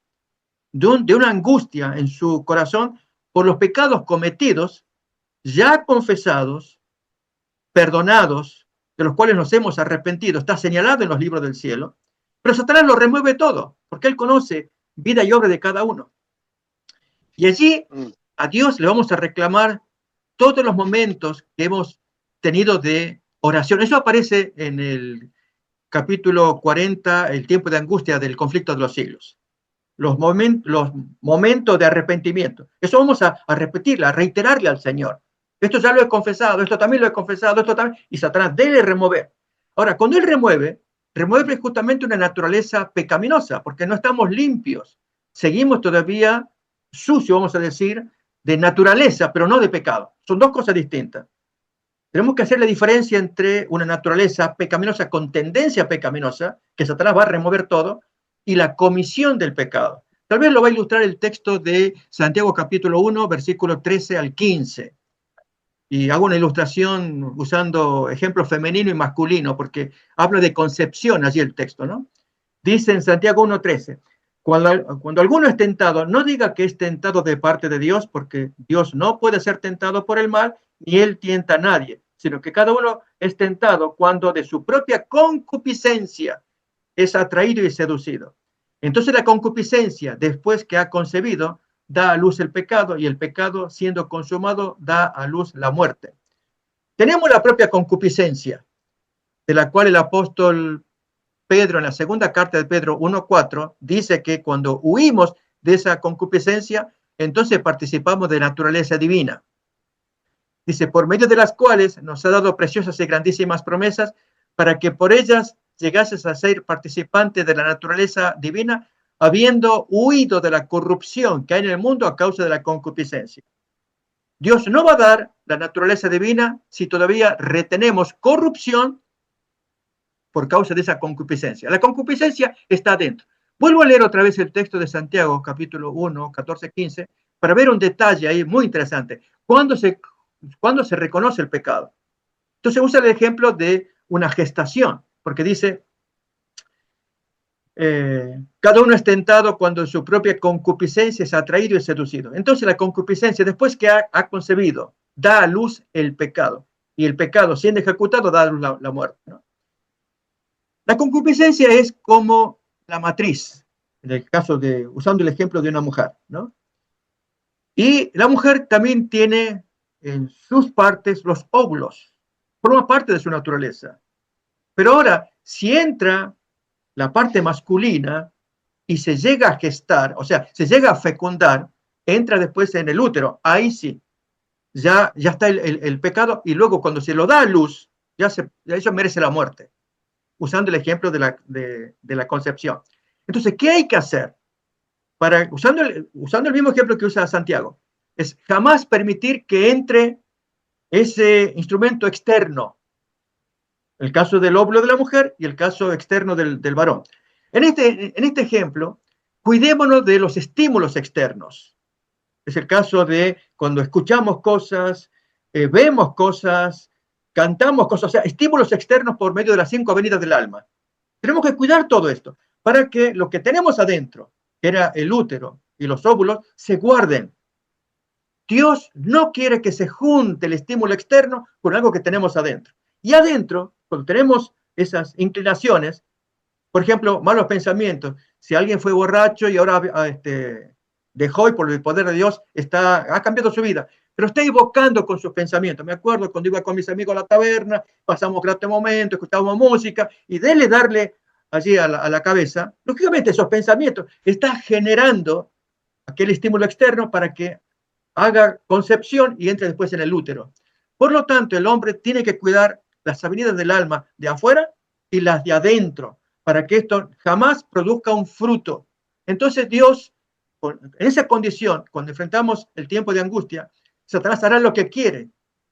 de una angustia en su corazón por los pecados cometidos, ya confesados, perdonados, de los cuales nos hemos arrepentido. Está señalado en los libros del cielo. Pero Satanás lo remueve todo, porque él conoce vida y obra de cada uno. Y allí a Dios le vamos a reclamar todos los momentos que hemos tenido de oración. Eso aparece en el capítulo 40, el tiempo de angustia del conflicto de los siglos. Los momentos de arrepentimiento. Eso vamos a repetirle, a reiterarle al Señor. Esto ya lo he confesado, esto también lo he confesado, esto también. Y Satanás debe remover. Ahora, cuando él remueve justamente una naturaleza pecaminosa, porque no estamos limpios. Seguimos todavía sucios, vamos a decir, de naturaleza, pero no de pecado. Son dos cosas distintas. Tenemos que hacer la diferencia entre una naturaleza pecaminosa con tendencia pecaminosa, que Satanás va a remover todo, y la comisión del pecado. Tal vez lo va a ilustrar el texto de Santiago capítulo 1, versículo 13 al 15. Y hago una ilustración usando ejemplo femenino y masculino, porque habla de concepción allí el texto, ¿no? Dice en Santiago 1:13, cuando alguno es tentado, no diga que es tentado de parte de Dios, porque Dios no puede ser tentado por el mal, ni él tienta a nadie, sino que cada uno es tentado cuando de su propia concupiscencia es atraído y seducido. Entonces la concupiscencia, después que ha concebido, da a luz el pecado, y el pecado, siendo consumado, da a luz la muerte. Tenemos la propia concupiscencia, de la cual el apóstol Pedro, en la segunda carta de Pedro 1:4, dice que cuando huimos de esa concupiscencia, entonces participamos de naturaleza divina. Dice, por medio de las cuales nos ha dado preciosas y grandísimas promesas, para que por ellas llegases a ser participante de la naturaleza divina, habiendo huido de la corrupción que hay en el mundo a causa de la concupiscencia. Dios no va a dar la naturaleza divina si todavía retenemos corrupción por causa de esa concupiscencia. La concupiscencia está adentro. Vuelvo a leer otra vez el texto de Santiago, capítulo 1, 14, 15, para ver un detalle ahí muy interesante. ¿Cuándo se reconoce el pecado? Entonces usa el ejemplo de una gestación, porque dice, cada uno es tentado cuando en su propia concupiscencia es atraído y seducido. Entonces la concupiscencia, después que ha concebido, da a luz el pecado. Y el pecado, siendo ejecutado, da a luz la muerte, ¿no? La concupiscencia es como la matriz, en el caso de, usando el ejemplo de una mujer, ¿no? Y la mujer también tiene en sus partes los óvulos, forma parte de su naturaleza. Pero ahora, si entra la parte masculina y se llega a gestar, o sea, se llega a fecundar, entra después en el útero, ahí sí, ya está el pecado, y luego cuando se lo da a luz, ya eso merece la muerte, usando el ejemplo de la concepción. Entonces, ¿qué hay que hacer? Usando el mismo ejemplo que usa Santiago, es jamás permitir que entre ese instrumento externo, el caso del óvulo de la mujer y el caso externo del varón. En este ejemplo, cuidémonos de los estímulos externos. Es el caso de cuando escuchamos cosas, vemos cosas, cantamos cosas, o sea, estímulos externos por medio de las 5 avenidas del alma. Tenemos que cuidar todo esto para que lo que tenemos adentro, que era el útero y los óvulos, se guarden. Dios no quiere que se junte el estímulo externo con algo que tenemos adentro. Y adentro, cuando tenemos esas inclinaciones, por ejemplo, malos pensamientos, si alguien fue borracho y ahora dejó y por el poder de Dios ha cambiado su vida, pero está evocando con sus pensamientos. Me acuerdo cuando iba con mis amigos a la taberna, pasamos grato momento, escuchábamos música, y darle allí a la cabeza, lógicamente esos pensamientos están generando aquel estímulo externo para que haga concepción y entre después en el útero. Por lo tanto, el hombre tiene que cuidar las avenidas del alma de afuera y las de adentro, para que esto jamás produzca un fruto. Entonces Dios, en esa condición, cuando enfrentamos el tiempo de angustia, Satanás hará lo que quiere,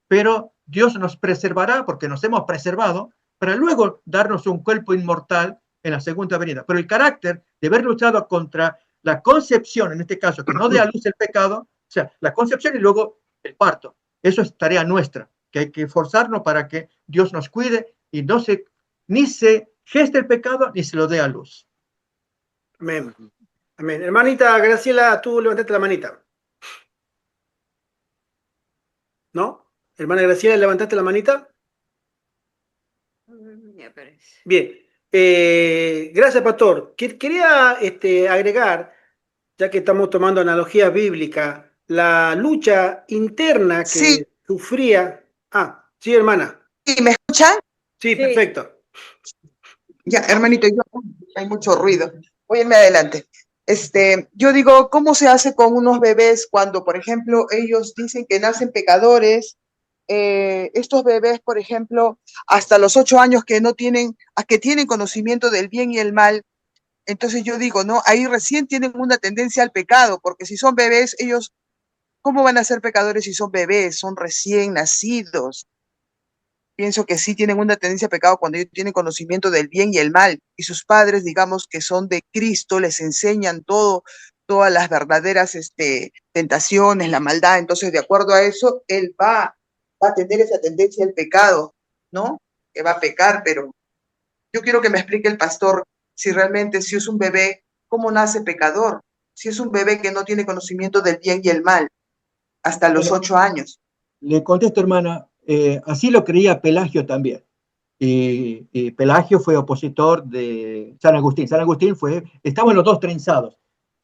pero Dios nos preservará porque nos hemos preservado para luego darnos un cuerpo inmortal en la segunda venida. Pero el carácter de haber luchado contra la concepción, en este caso, que no dé a luz el pecado, o sea, la concepción y luego el parto. Eso es tarea nuestra, que hay que esforzarnos para que Dios nos cuide y ni se geste el pecado ni se lo dé a luz. Amén. Amén. Hermanita Graciela, tú levantaste la manita. ¿No? Hermana Graciela, ¿levantaste la manita? Me parece. Bien. Gracias, pastor. Quería agregar, ya que estamos tomando analogía bíblica, la lucha interna que Sí, sufría. Ah, sí, hermana. ¿me escuchan? Sí, Sí. perfecto. Ya, hermanito, hay mucho ruido. Voy a irme adelante. Yo digo, ¿cómo se hace con unos bebés cuando, por ejemplo, ellos dicen que nacen pecadores? Estos bebés, por ejemplo, hasta los 8 años que tienen conocimiento del bien y el mal. Entonces yo digo, ¿no? Ahí recién tienen una tendencia al pecado, porque si son bebés, ellos, ¿cómo van a ser pecadores si son bebés? Son recién nacidos. Pienso que sí tienen una tendencia a pecado cuando ellos tienen conocimiento del bien y el mal, y sus padres, digamos, que son de Cristo, les enseñan todas las verdaderas tentaciones, la maldad. Entonces, de acuerdo a eso, él va a tener esa tendencia al pecado, ¿no? Que va a pecar, pero yo quiero que me explique el pastor si realmente, si es un bebé, ¿cómo nace pecador? Si es un bebé que no tiene conocimiento del bien y el mal, hasta los 8 años. Le contesto, hermana, así lo creía Pelagio también. Y Pelagio fue opositor de San Agustín. San Agustín estaban los dos trenzados.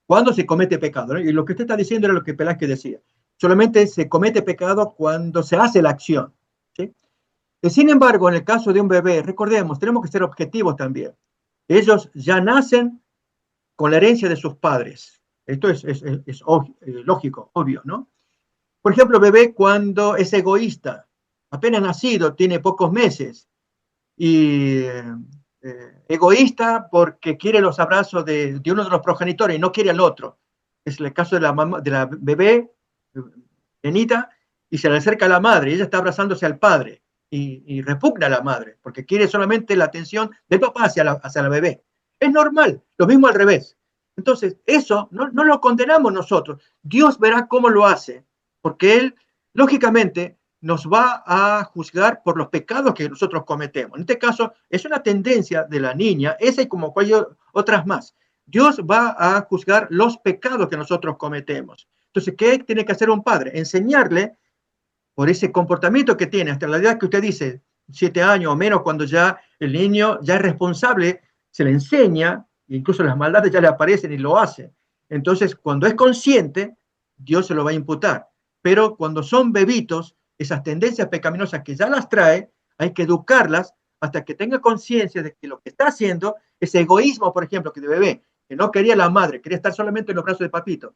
¿Cuándo se comete pecado? ¿No? Y lo que usted está diciendo era lo que Pelagio decía. Solamente se comete pecado cuando se hace la acción. ¿Sí? Sin embargo, en el caso de un bebé, recordemos, tenemos que ser objetivos también. Ellos ya nacen con la herencia de sus padres. Esto es lógico, obvio, ¿no? Por ejemplo, bebé cuando es egoísta, apenas nacido, tiene pocos meses, y egoísta porque quiere los abrazos de uno de los progenitores y no quiere al otro. Es el caso de la bebé, nenita, y se le acerca a la madre, y ella está abrazándose al padre, y repugna a la madre, porque quiere solamente la atención del papá hacia la bebé. Es normal, lo mismo al revés. Entonces, eso no lo condenamos nosotros. Dios verá cómo lo hace, porque Él, lógicamente, nos va a juzgar por los pecados que nosotros cometemos. En este caso, es una tendencia de la niña, esa y como cualquier otras más. Dios va a juzgar los pecados que nosotros cometemos. Entonces, ¿qué tiene que hacer un padre? Enseñarle por ese comportamiento que tiene, hasta la edad que usted dice, 7 años o menos, cuando ya el niño ya es responsable, se le enseña, incluso las maldades ya le aparecen y lo hace. Entonces, cuando es consciente, Dios se lo va a imputar. Pero cuando son bebitos, esas tendencias pecaminosas que ya las trae, hay que educarlas hasta que tenga conciencia de que lo que está haciendo, ese egoísmo, por ejemplo, que de bebé, que no quería la madre, quería estar solamente en los brazos de papito,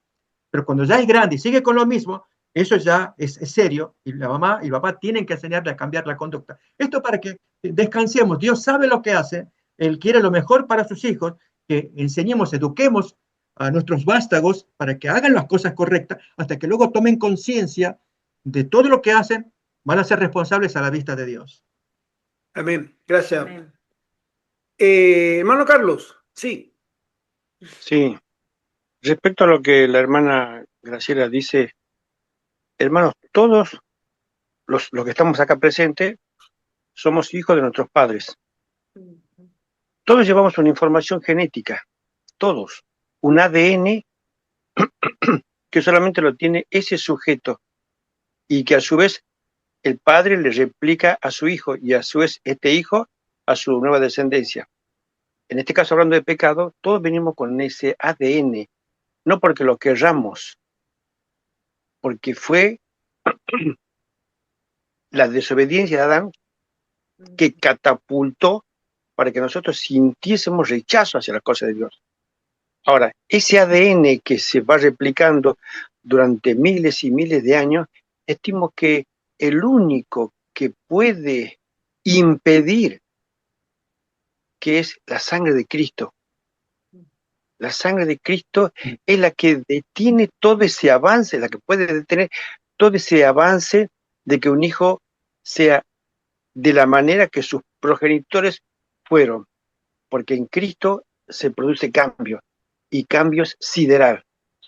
pero cuando ya es grande y sigue con lo mismo, eso ya es serio y la mamá y el papá tienen que enseñarle a cambiar la conducta. Esto para que descansemos. Dios sabe lo que hace, Él quiere lo mejor para sus hijos, que enseñemos, eduquemos a nuestros vástagos para que hagan las cosas correctas hasta que luego tomen conciencia de todo lo que hacen, van a ser responsables a la vista de Dios. Amén. Gracias. Amén. Hermano Carlos, sí. Sí, respecto a lo que la hermana Graciela dice, hermanos, todos los que estamos acá presentes somos hijos de nuestros padres. Todos llevamos una información genética, todos, un ADN que solamente lo tiene ese sujeto y que a su vez el padre le replica a su hijo y a su vez este hijo a su nueva descendencia. En este caso, hablando de pecado, todos venimos con ese ADN, no porque lo querramos, porque fue la desobediencia de Adán que catapultó para que nosotros sintiésemos rechazo hacia las cosas de Dios. Ahora, ese ADN que se va replicando durante miles y miles de años, estimo que el único que puede impedir, que es la sangre de Cristo. La sangre de Cristo es la que detiene todo ese avance, la que puede detener todo ese avance de que un hijo sea de la manera que sus progenitores fueron, porque en Cristo se produce cambio, y cambios sideral,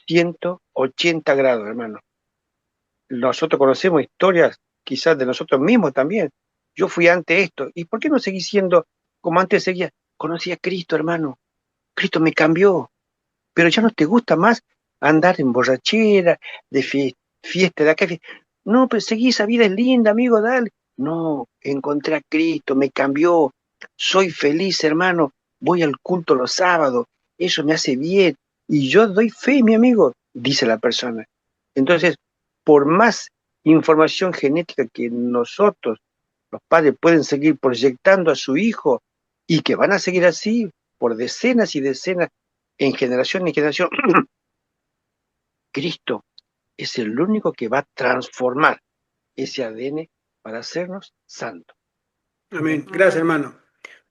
180 grados, hermano. Nosotros conocemos historias quizás de nosotros mismos también. Yo fui ante esto, ¿y por qué no seguí siendo como antes seguía? Conocí a Cristo, hermano. Cristo me cambió, pero ya no te gusta más andar en borrachera, de fiesta de acá. No, pero seguí, esa vida es linda, amigo, dale. No, encontré a Cristo, me cambió, soy feliz, hermano, voy al culto los sábados, eso me hace bien, y yo doy fe, mi amigo, dice la persona. Entonces, por más información genética que nosotros, los padres, pueden seguir proyectando a su hijo, y que van a seguir así por decenas y decenas, en generación, Cristo es el único que va a transformar ese ADN para hacernos santos. Amén. Gracias, hermano.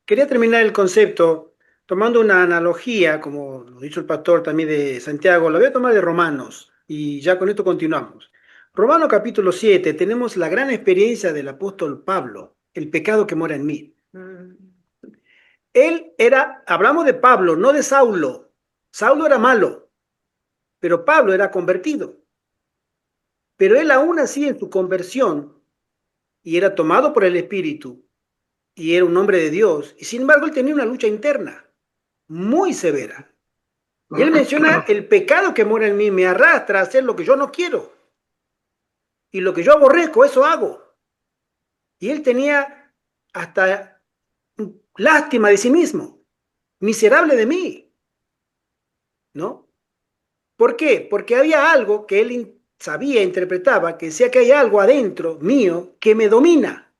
Quería terminar el concepto tomando una analogía, como lo dicho el pastor también de Santiago, la voy a tomar de Romanos y ya con esto continuamos. Romanos capítulo 7, tenemos la gran experiencia del apóstol Pablo, el pecado que mora en mí. Él era, hablamos de Pablo, no de Saulo. Saulo era malo, pero Pablo era convertido. Pero él aún así en su conversión, y era tomado por el Espíritu, y era un hombre de Dios, y sin embargo él tenía una lucha interna muy severa. Y él menciona el pecado que mora en mí, me arrastra a hacer lo que yo no quiero. Y lo que yo aborrezco, eso hago. Y él tenía hasta lástima de sí mismo, miserable de mí, ¿no? ¿Por qué? Porque había algo que él sabía, interpretaba, que decía que hay algo adentro mío que me domina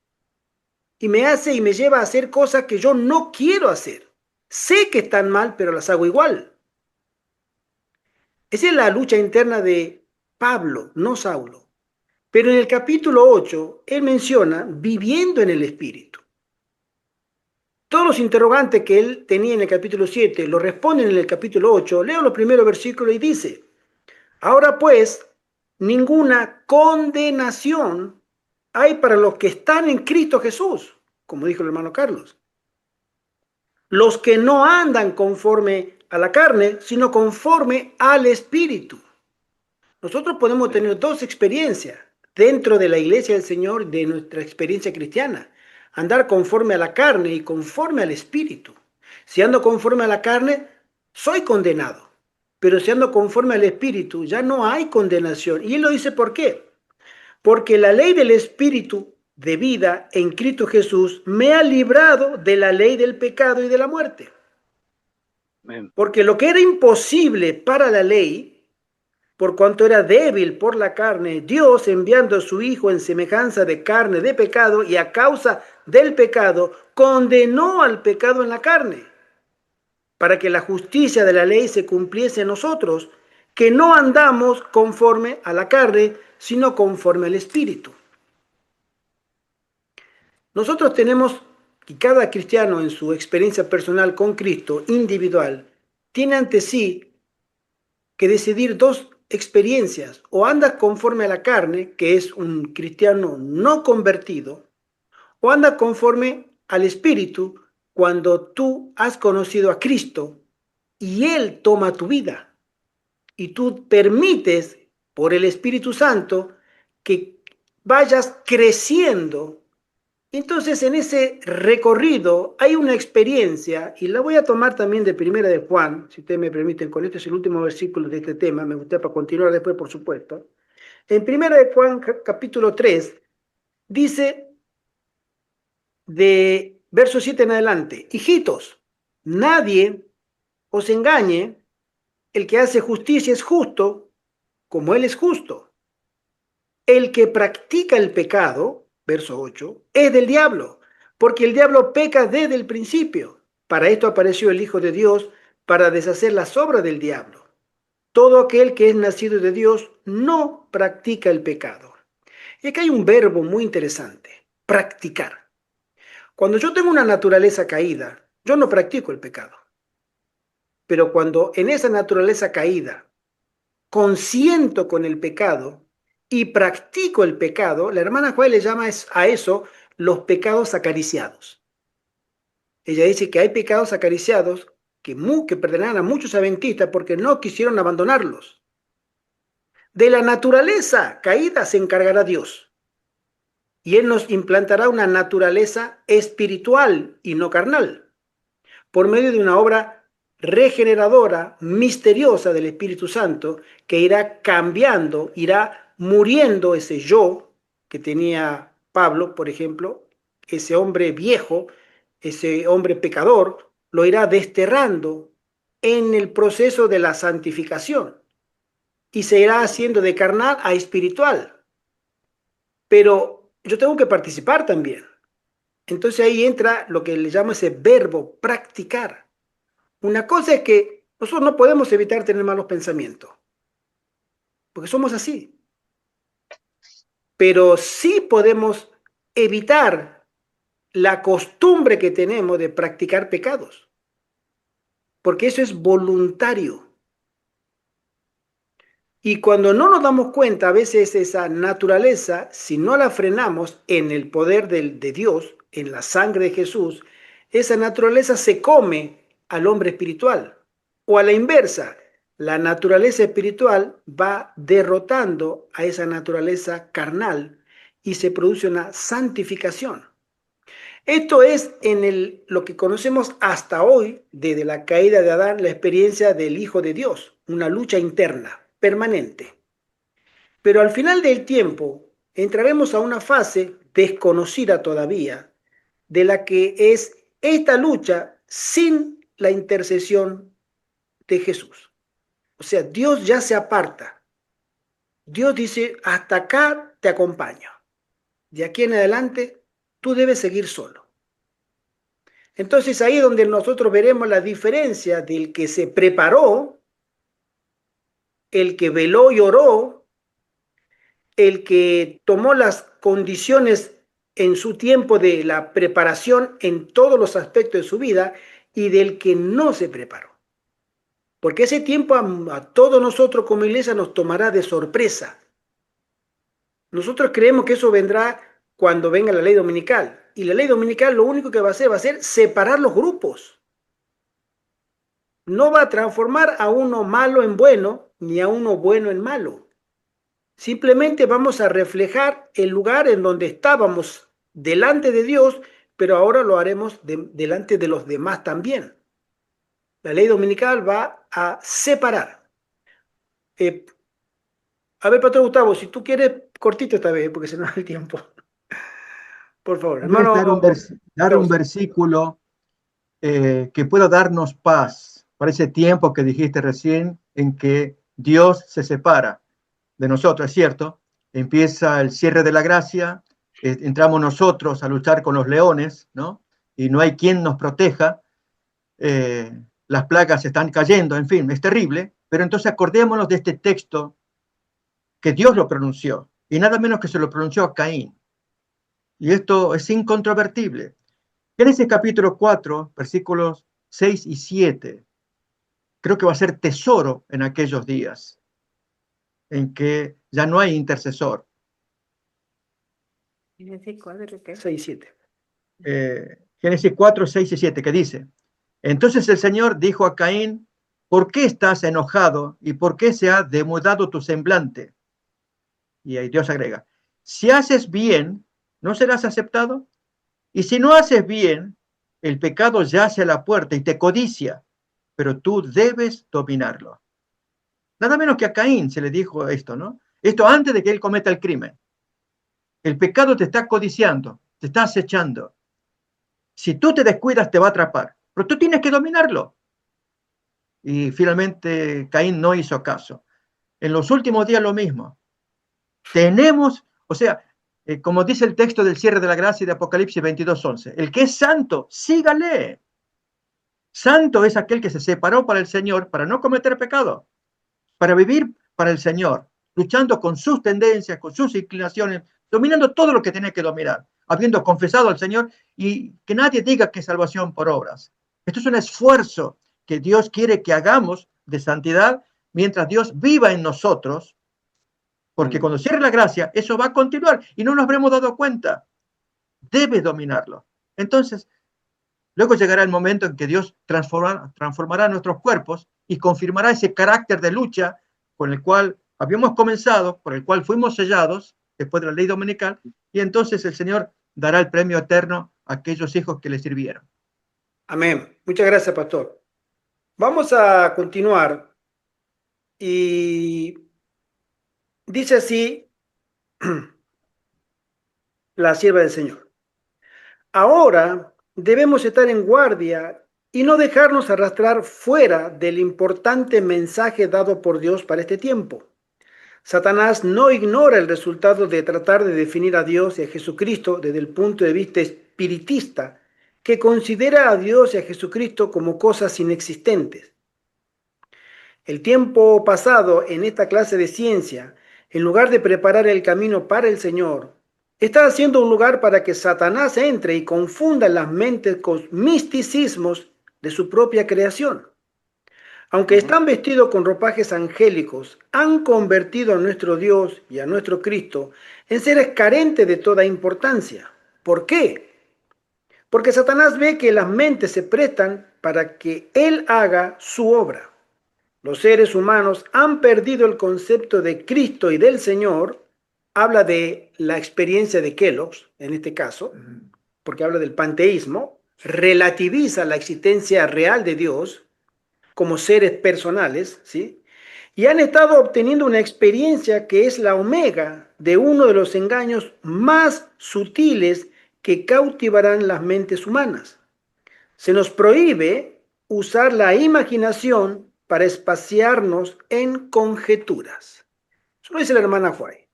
y me hace y me lleva a hacer cosas que yo no quiero hacer. Sé que están mal, pero las hago igual. Esa es la lucha interna de Pablo, no Saulo. Pero en el capítulo 8, él menciona viviendo en el Espíritu. Todos los interrogantes que él tenía en el capítulo 7 lo responden en el capítulo 8. Leo los primeros versículos y dice: ahora pues, ninguna condenación hay para los que están en Cristo Jesús, como dijo el hermano Carlos. Los que no andan conforme a la carne, sino conforme al Espíritu. Nosotros podemos tener dos experiencias dentro de la iglesia del Señor, de nuestra experiencia cristiana. Andar conforme a la carne y conforme al Espíritu. Si ando conforme a la carne, soy condenado. Pero si ando conforme al Espíritu, ya no hay condenación. Y él lo dice ¿por qué? Porque la ley del Espíritu de vida en Cristo Jesús me ha librado de la ley del pecado y de la muerte. Porque lo que era imposible para la ley, por cuanto era débil por la carne, Dios, enviando a su Hijo en semejanza de carne de pecado y a causa del pecado, condenó al pecado en la carne, para que la justicia de la ley se cumpliese en nosotros, que no andamos conforme a la carne, sino conforme al Espíritu. Nosotros tenemos, y cada cristiano en su experiencia personal con Cristo, individual, tiene ante sí que decidir dos experiencias: o anda conforme a la carne, que es un cristiano no convertido, o anda conforme al Espíritu, cuando tú has conocido a Cristo y Él toma tu vida y tú permites por el Espíritu Santo que vayas creciendo. Entonces en ese recorrido hay una experiencia, y la voy a tomar también de Primera de Juan, si ustedes me permiten, con este es el último versículo de este tema, me gustaría para continuar después, por supuesto. En Primera de Juan capítulo 3 dice, de verso 7 en adelante: hijitos, nadie os engañe, el que hace justicia es justo, como él es justo. El que practica el pecado, verso 8, es del diablo, porque el diablo peca desde el principio. Para esto apareció el Hijo de Dios, para deshacer las obras del diablo. Todo aquel que es nacido de Dios no practica el pecado. Y aquí hay un verbo muy interesante, practicar. Cuando yo tengo una naturaleza caída, yo no practico el pecado. Pero cuando en esa naturaleza caída consiento con el pecado y practico el pecado, la hermana Joel le llama a eso los pecados acariciados. Ella dice que hay pecados acariciados que pertenecen a muchos adventistas porque no quisieron abandonarlos. De la naturaleza caída se encargará Dios. Y Él nos implantará una naturaleza espiritual y no carnal, por medio de una obra regeneradora, misteriosa del Espíritu Santo, que irá cambiando, irá muriendo ese yo que tenía Pablo, por ejemplo, ese hombre viejo, ese hombre pecador, lo irá desterrando en el proceso de la santificación y se irá haciendo de carnal a espiritual. Pero yo tengo que participar también. Entonces ahí entra lo que le llamo ese verbo, practicar. Una cosa es que nosotros no podemos evitar tener malos pensamientos, porque somos así. Pero sí podemos evitar la costumbre que tenemos de practicar pecados, porque eso es voluntario. Y cuando no nos damos cuenta, a veces esa naturaleza, si no la frenamos en el poder de Dios, en la sangre de Jesús, esa naturaleza se come al hombre espiritual. O a la inversa, la naturaleza espiritual va derrotando a esa naturaleza carnal y se produce una santificación. Esto es lo que conocemos hasta hoy, desde la caída de Adán, la experiencia del Hijo de Dios, una lucha interna, permanente. Pero al final del tiempo entraremos a una fase desconocida todavía, de la que es esta lucha sin la intercesión de Jesús. O sea, Dios ya se aparta. Dios dice, hasta acá te acompaño. De aquí en adelante, tú debes seguir solo. Entonces ahí es donde nosotros veremos la diferencia del que se preparó, el que veló y oró, el que tomó las condiciones en su tiempo de la preparación en todos los aspectos de su vida y del que no se preparó. Porque ese tiempo a todos nosotros como iglesia nos tomará de sorpresa. Nosotros creemos que eso vendrá cuando venga la ley dominical. Y la ley dominical lo único que va a ser separar los grupos. No va a transformar a uno malo en bueno, ni a uno bueno en malo. Simplemente vamos a reflejar el lugar en donde estábamos delante de Dios, pero ahora lo haremos delante de los demás también. La ley dominical va a separar. A ver, Pastor Gustavo, si tú quieres, cortito esta vez, porque se nos da el tiempo. Por favor, Tal vez hermano. dar un versículo que pueda darnos paz para ese tiempo que dijiste recién en que Dios se separa de nosotros, es cierto. Empieza el cierre de la gracia, entramos nosotros a luchar con los leones, ¿no? Y no hay quien nos proteja. Las plagas están cayendo, en fin, es terrible. Pero entonces acordémonos de este texto que Dios lo pronunció, y nada menos que se lo pronunció a Caín. Y esto es incontrovertible. Génesis capítulo 4, versículos 6 y 7. Creo que va a ser tesoro en aquellos días en que ya no hay intercesor. 6, 7. Génesis 4, 6 y 7, que dice: entonces el Señor dijo a Caín, ¿por qué estás enojado y por qué se ha demudado tu semblante? Y ahí Dios agrega, si haces bien, ¿no serás aceptado? Y si no haces bien, el pecado yace a la puerta y te codicia, pero tú debes dominarlo. Nada menos que a Caín se le dijo esto, ¿no? Esto antes de que él cometa el crimen. El pecado te está codiciando, te está acechando. Si tú te descuidas, te va a atrapar, pero tú tienes que dominarlo. Y finalmente Caín no hizo caso. En los últimos días lo mismo. Tenemos, o sea, como dice el texto del cierre de la gracia de Apocalipsis 22:11, el que es santo, sígale. Santo es aquel que se separó para el Señor, para no cometer pecado, para vivir para el Señor, luchando con sus tendencias, con sus inclinaciones, dominando todo lo que tiene que dominar, habiendo confesado al Señor, y que nadie diga que es salvación por obras. Esto es un esfuerzo que Dios quiere que hagamos de santidad mientras Dios viva en nosotros, porque cuando cierre la gracia, eso va a continuar y no nos habremos dado cuenta. Debe dominarlo. Entonces, luego llegará el momento en que Dios transformará nuestros cuerpos y confirmará ese carácter de lucha con el cual habíamos comenzado, por el cual fuimos sellados después de la ley dominical, y entonces el Señor dará el premio eterno a aquellos hijos que le sirvieron. Amén. Muchas gracias, pastor. Vamos a continuar y dice así la sierva del Señor. Ahora debemos estar en guardia y no dejarnos arrastrar fuera del importante mensaje dado por Dios para este tiempo. Satanás no ignora el resultado de tratar de definir a Dios y a Jesucristo desde el punto de vista espiritista, que considera a Dios y a Jesucristo como cosas inexistentes. El tiempo pasado en esta clase de ciencia, en lugar de preparar el camino para el Señor, está haciendo un lugar para que Satanás entre y confunda las mentes con misticismos de su propia creación. Aunque están vestidos con ropajes angélicos, han convertido a nuestro Dios y a nuestro Cristo en seres carentes de toda importancia. ¿Por qué? Porque Satanás ve que las mentes se prestan para que él haga su obra. Los seres humanos han perdido el concepto de Cristo y del Señor. Habla de la experiencia de Kellogg's, en este caso, porque habla del panteísmo, relativiza la existencia real de Dios como seres personales, ¿sí? Y han estado obteniendo una experiencia que es la omega de uno de los engaños más sutiles que cautivarán las mentes humanas. Se nos prohíbe usar la imaginación para espaciarnos en conjeturas. Eso lo dice la hermana White.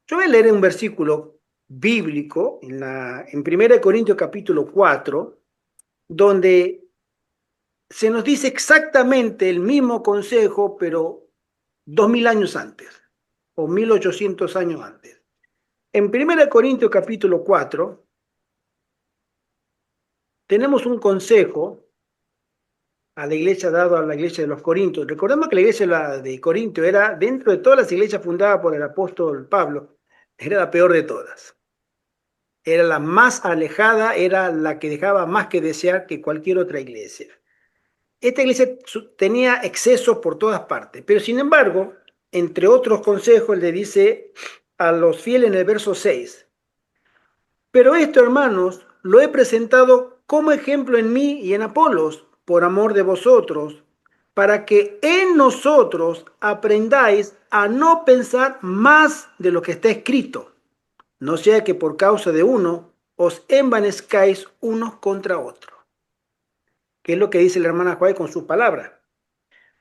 Yo voy a leer un versículo bíblico en 1 Corintios capítulo 4, donde se nos dice exactamente el mismo consejo, pero 2000 años antes, o 1800 años antes. En 1 Corintios capítulo 4, tenemos un consejo a la iglesia dado a la iglesia de los Corintios. Recordemos que la iglesia de Corinto era, dentro de todas las iglesias fundadas por el apóstol Pablo, era la peor de todas. Era la más alejada, era la que dejaba más que desear que cualquier otra iglesia. Esta iglesia tenía excesos por todas partes, pero sin embargo, entre otros consejos, le dice a los fieles en el verso 6, pero esto, hermanos, lo he presentado como ejemplo en mí y en Apolos, por amor de vosotros, para que en nosotros aprendáis a no pensar más de lo que está escrito, no sea que por causa de uno os envanezcáis unos contra otros. ¿Qué es lo que dice la hermana Juárez con sus palabras?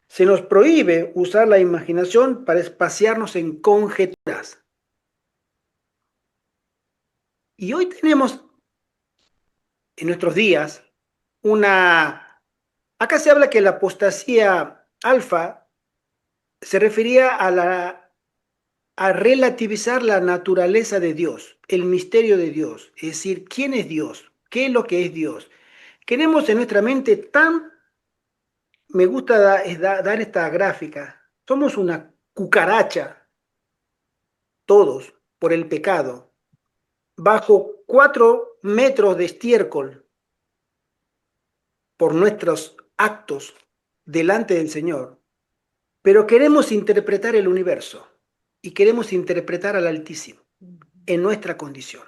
Se nos prohíbe usar la imaginación para espaciarnos en conjeturas. Y hoy tenemos en nuestros días acá se habla que la apostasía alfa se refería a relativizar la naturaleza de Dios, el misterio de Dios, es decir, ¿quién es Dios? ¿Qué es lo que es Dios? Queremos en nuestra mente me gusta dar esta gráfica, somos una cucaracha, todos, por el pecado, bajo 4 metros de estiércol por nuestros actos delante del Señor, pero queremos interpretar el universo y queremos interpretar al Altísimo en nuestra condición.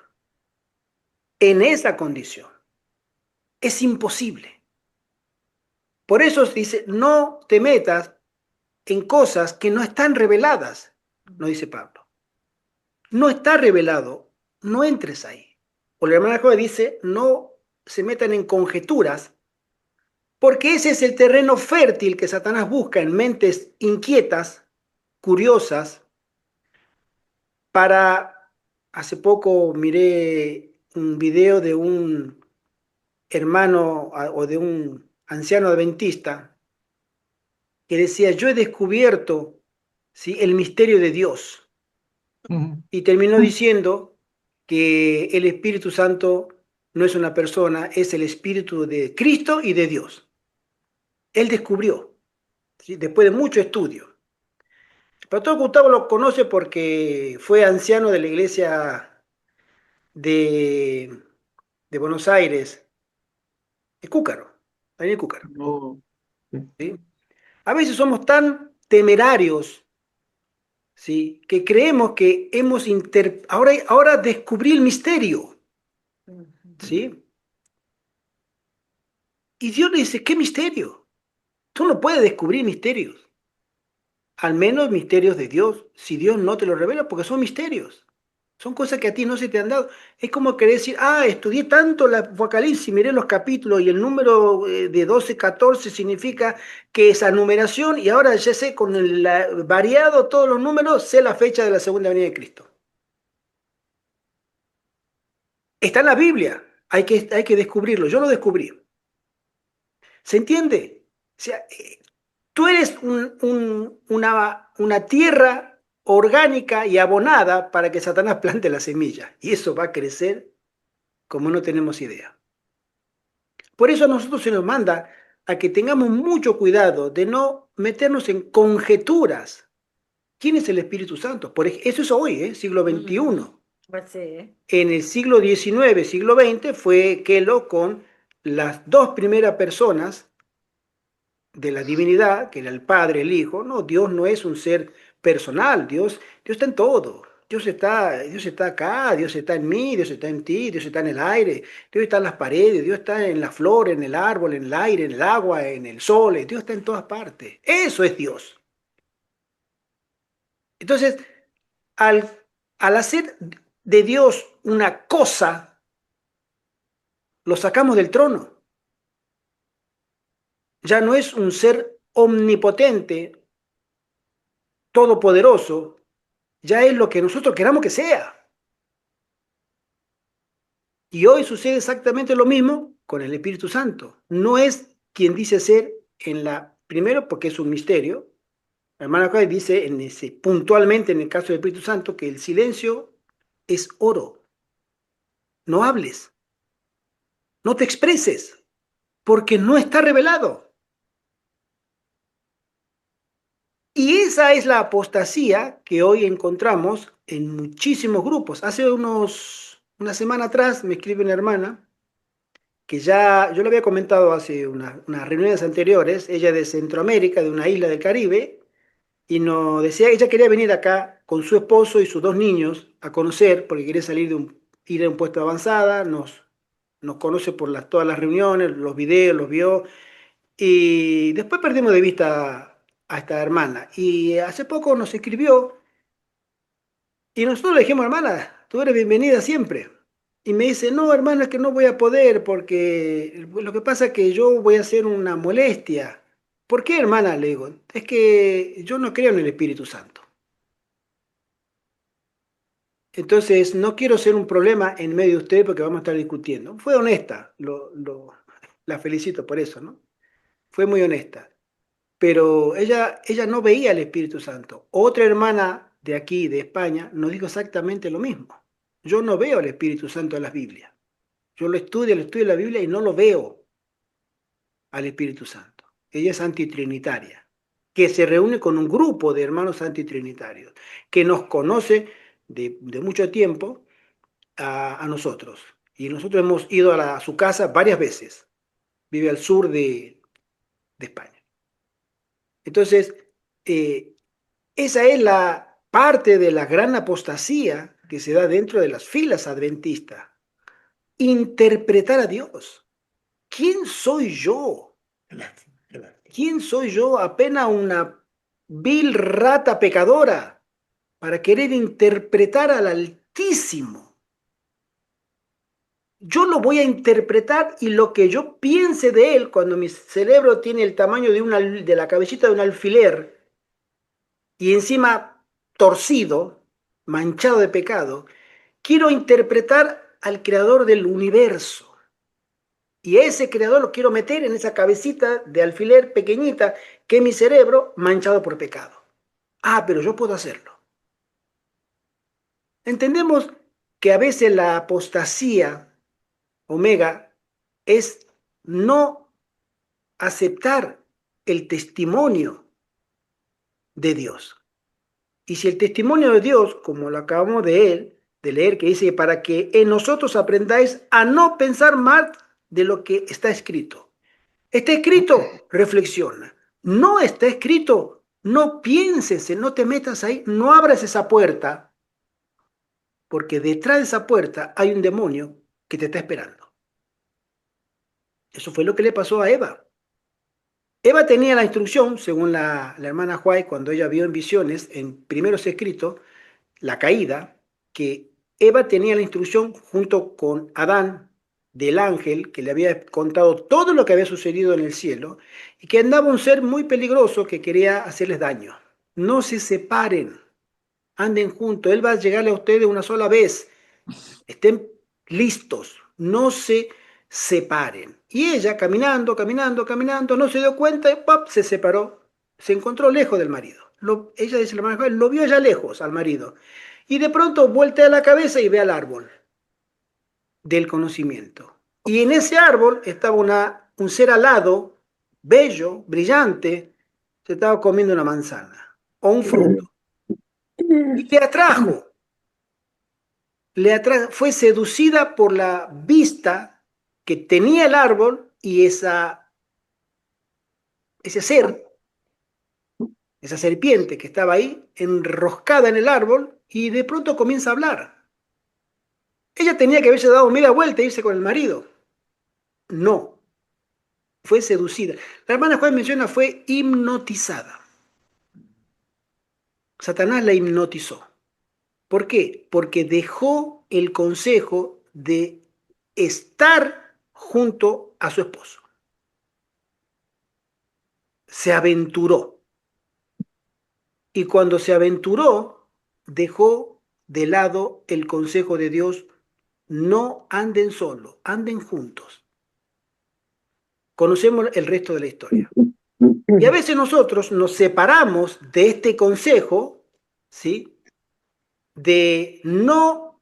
En esa condición es imposible. Por eso dice, no te metas en cosas que no están reveladas, no dice Pablo. No está revelado, no entres ahí. O la hermana Joven dice, no se metan en conjeturas, porque ese es el terreno fértil que Satanás busca en mentes inquietas, curiosas, para Hace poco miré un video de un hermano o de un anciano adventista que decía, yo he descubierto, ¿sí?, el misterio de Dios. Ujú. Y terminó diciendo que el Espíritu Santo no es una persona, es el Espíritu de Cristo y de Dios. Él descubrió, ¿sí?, después de mucho estudio. El pastor Gustavo lo conoce porque fue anciano de la iglesia de, de Buenos Aires, de Cúcaro, Daniel Cúcaro. No. ¿Sí? A veces somos tan temerarios, ¿sí?, que creemos que ahora descubrí el misterio, ¿sí? Y Dios le dice, ¿qué misterio? Tú no puedes descubrir misterios, al menos misterios de Dios, si Dios no te lo revela, porque son misterios. Son cosas que a ti no se te han dado. Es como querer decir, estudié tanto la Apocalipsis, miré los capítulos y el número de 12, 14 significa que esa numeración, y ahora ya sé con variado todos los números, sé la fecha de la segunda venida de Cristo. Está en la Biblia, hay que descubrirlo. Yo lo descubrí. ¿Se entiende? O sea, tú eres una tierra orgánica y abonada para que Satanás plante la semilla. Y eso va a crecer como no tenemos idea. Por eso a nosotros se nos manda a que tengamos mucho cuidado de no meternos en conjeturas. ¿Quién es el Espíritu Santo? Eso es hoy, siglo XXI. Pues sí. En el siglo XIX, siglo XX, fue Kelo con las dos primeras personas de la divinidad, que era el Padre, el Hijo. No, Dios no es un ser personal, Dios está en todo. Dios está acá, Dios está en mí, Dios está en ti, Dios está en el aire, Dios está en las paredes, Dios está en la flor, en el árbol, en el aire, en el agua, en el sol, Dios está en todas partes. Eso es Dios. Entonces, al, al hacer de Dios una cosa, lo sacamos del trono. Ya no es un ser omnipotente, todopoderoso, ya es lo que nosotros queramos que sea. Y hoy sucede exactamente lo mismo con el Espíritu Santo. No es quien dice ser primero porque es un misterio. La hermana Claudia dice puntualmente en el caso del Espíritu Santo que el silencio es oro. No hables, no te expreses, porque no está revelado. Y esa es la apostasía que hoy encontramos en muchísimos grupos. Hace una semana atrás me escribe una hermana que ya yo le había comentado hace unas reuniones anteriores, ella de Centroamérica, de una isla del Caribe, y nos decía, ella quería venir acá con su esposo y sus dos niños a conocer, porque quería ir a un puesto de avanzada, nos conoce por todas las reuniones, los videos, los vio, y después perdimos de vista a esta hermana. Y hace poco nos escribió y nosotros le dijimos, hermana, tú eres bienvenida siempre. Y me dice, no, hermano, es que no voy a poder porque lo que pasa es que yo voy a hacer una molestia. ¿Por qué, hermana? Le digo, es que yo no creo en el Espíritu Santo. Entonces, no quiero ser un problema en medio de ustedes porque vamos a estar discutiendo. Fue honesta, la felicito por eso, ¿no? Fue muy honesta. Pero ella no veía el Espíritu Santo. Otra hermana de aquí, de España, nos dijo exactamente lo mismo. Yo no veo el Espíritu Santo en las Biblias. Yo lo estudio en la Biblia y no lo veo al Espíritu Santo. Ella es antitrinitaria, que se reúne con un grupo de hermanos antitrinitarios, que nos conoce de mucho tiempo a nosotros. Y nosotros hemos ido a su casa varias veces. Vive al sur de España. Entonces, esa es la parte de la gran apostasía que se da dentro de las filas adventistas. Interpretar a Dios. ¿Quién soy yo? ¿Quién soy yo? Apenas una vil rata pecadora para querer interpretar al Altísimo. Yo lo voy a interpretar y lo que yo piense de él, cuando mi cerebro tiene el tamaño de la cabecita de un alfiler y encima torcido, manchado de pecado, quiero interpretar al creador del universo. Y ese creador lo quiero meter en esa cabecita de alfiler pequeñita que es mi cerebro manchado por pecado. Ah, pero yo puedo hacerlo. Entendemos que a veces la apostasía, omega, es no aceptar el testimonio de Dios. Y si el testimonio de Dios, como lo acabamos de leer, que dice, para que en nosotros aprendáis a no pensar mal de lo que está escrito. Está escrito, reflexiona. No está escrito, no pienses, no te metas ahí, no abras esa puerta, porque detrás de esa puerta hay un demonio que te está esperando. Eso fue lo que le pasó a Eva. Eva tenía la instrucción, según la hermana White, cuando ella vio en visiones, en primeros escritos, la caída, que Eva tenía la instrucción junto con Adán del ángel que le había contado todo lo que había sucedido en el cielo y que andaba un ser muy peligroso que quería hacerles daño. No se separen, anden juntos, él va a llegarle a ustedes una sola vez. Estén listos, no se separen. Y ella caminando, caminando, caminando, no se dio cuenta y ¡pap! Se separó. Se encontró lejos del marido. Ella dice, la hermana, lo vio allá lejos al marido. Y de pronto voltea la cabeza y ve al árbol del conocimiento. Y en ese árbol estaba un ser alado, bello, brillante, se estaba comiendo una manzana o un fruto. Y le atrajo, fue seducida por la vista que tenía el árbol y ese ser, esa serpiente que estaba ahí, enroscada en el árbol, y de pronto comienza a hablar. Ella tenía que haberse dado media vuelta e irse con el marido. No, fue seducida. La hermana Juan menciona, fue hipnotizada. Satanás la hipnotizó. ¿Por qué? Porque dejó el consejo de estar junto a su esposo. Se aventuró. Y cuando se aventuró, dejó de lado el consejo de Dios. No anden solos, anden juntos. Conocemos el resto de la historia. Y a veces nosotros nos separamos de este consejo, ¿sí? De no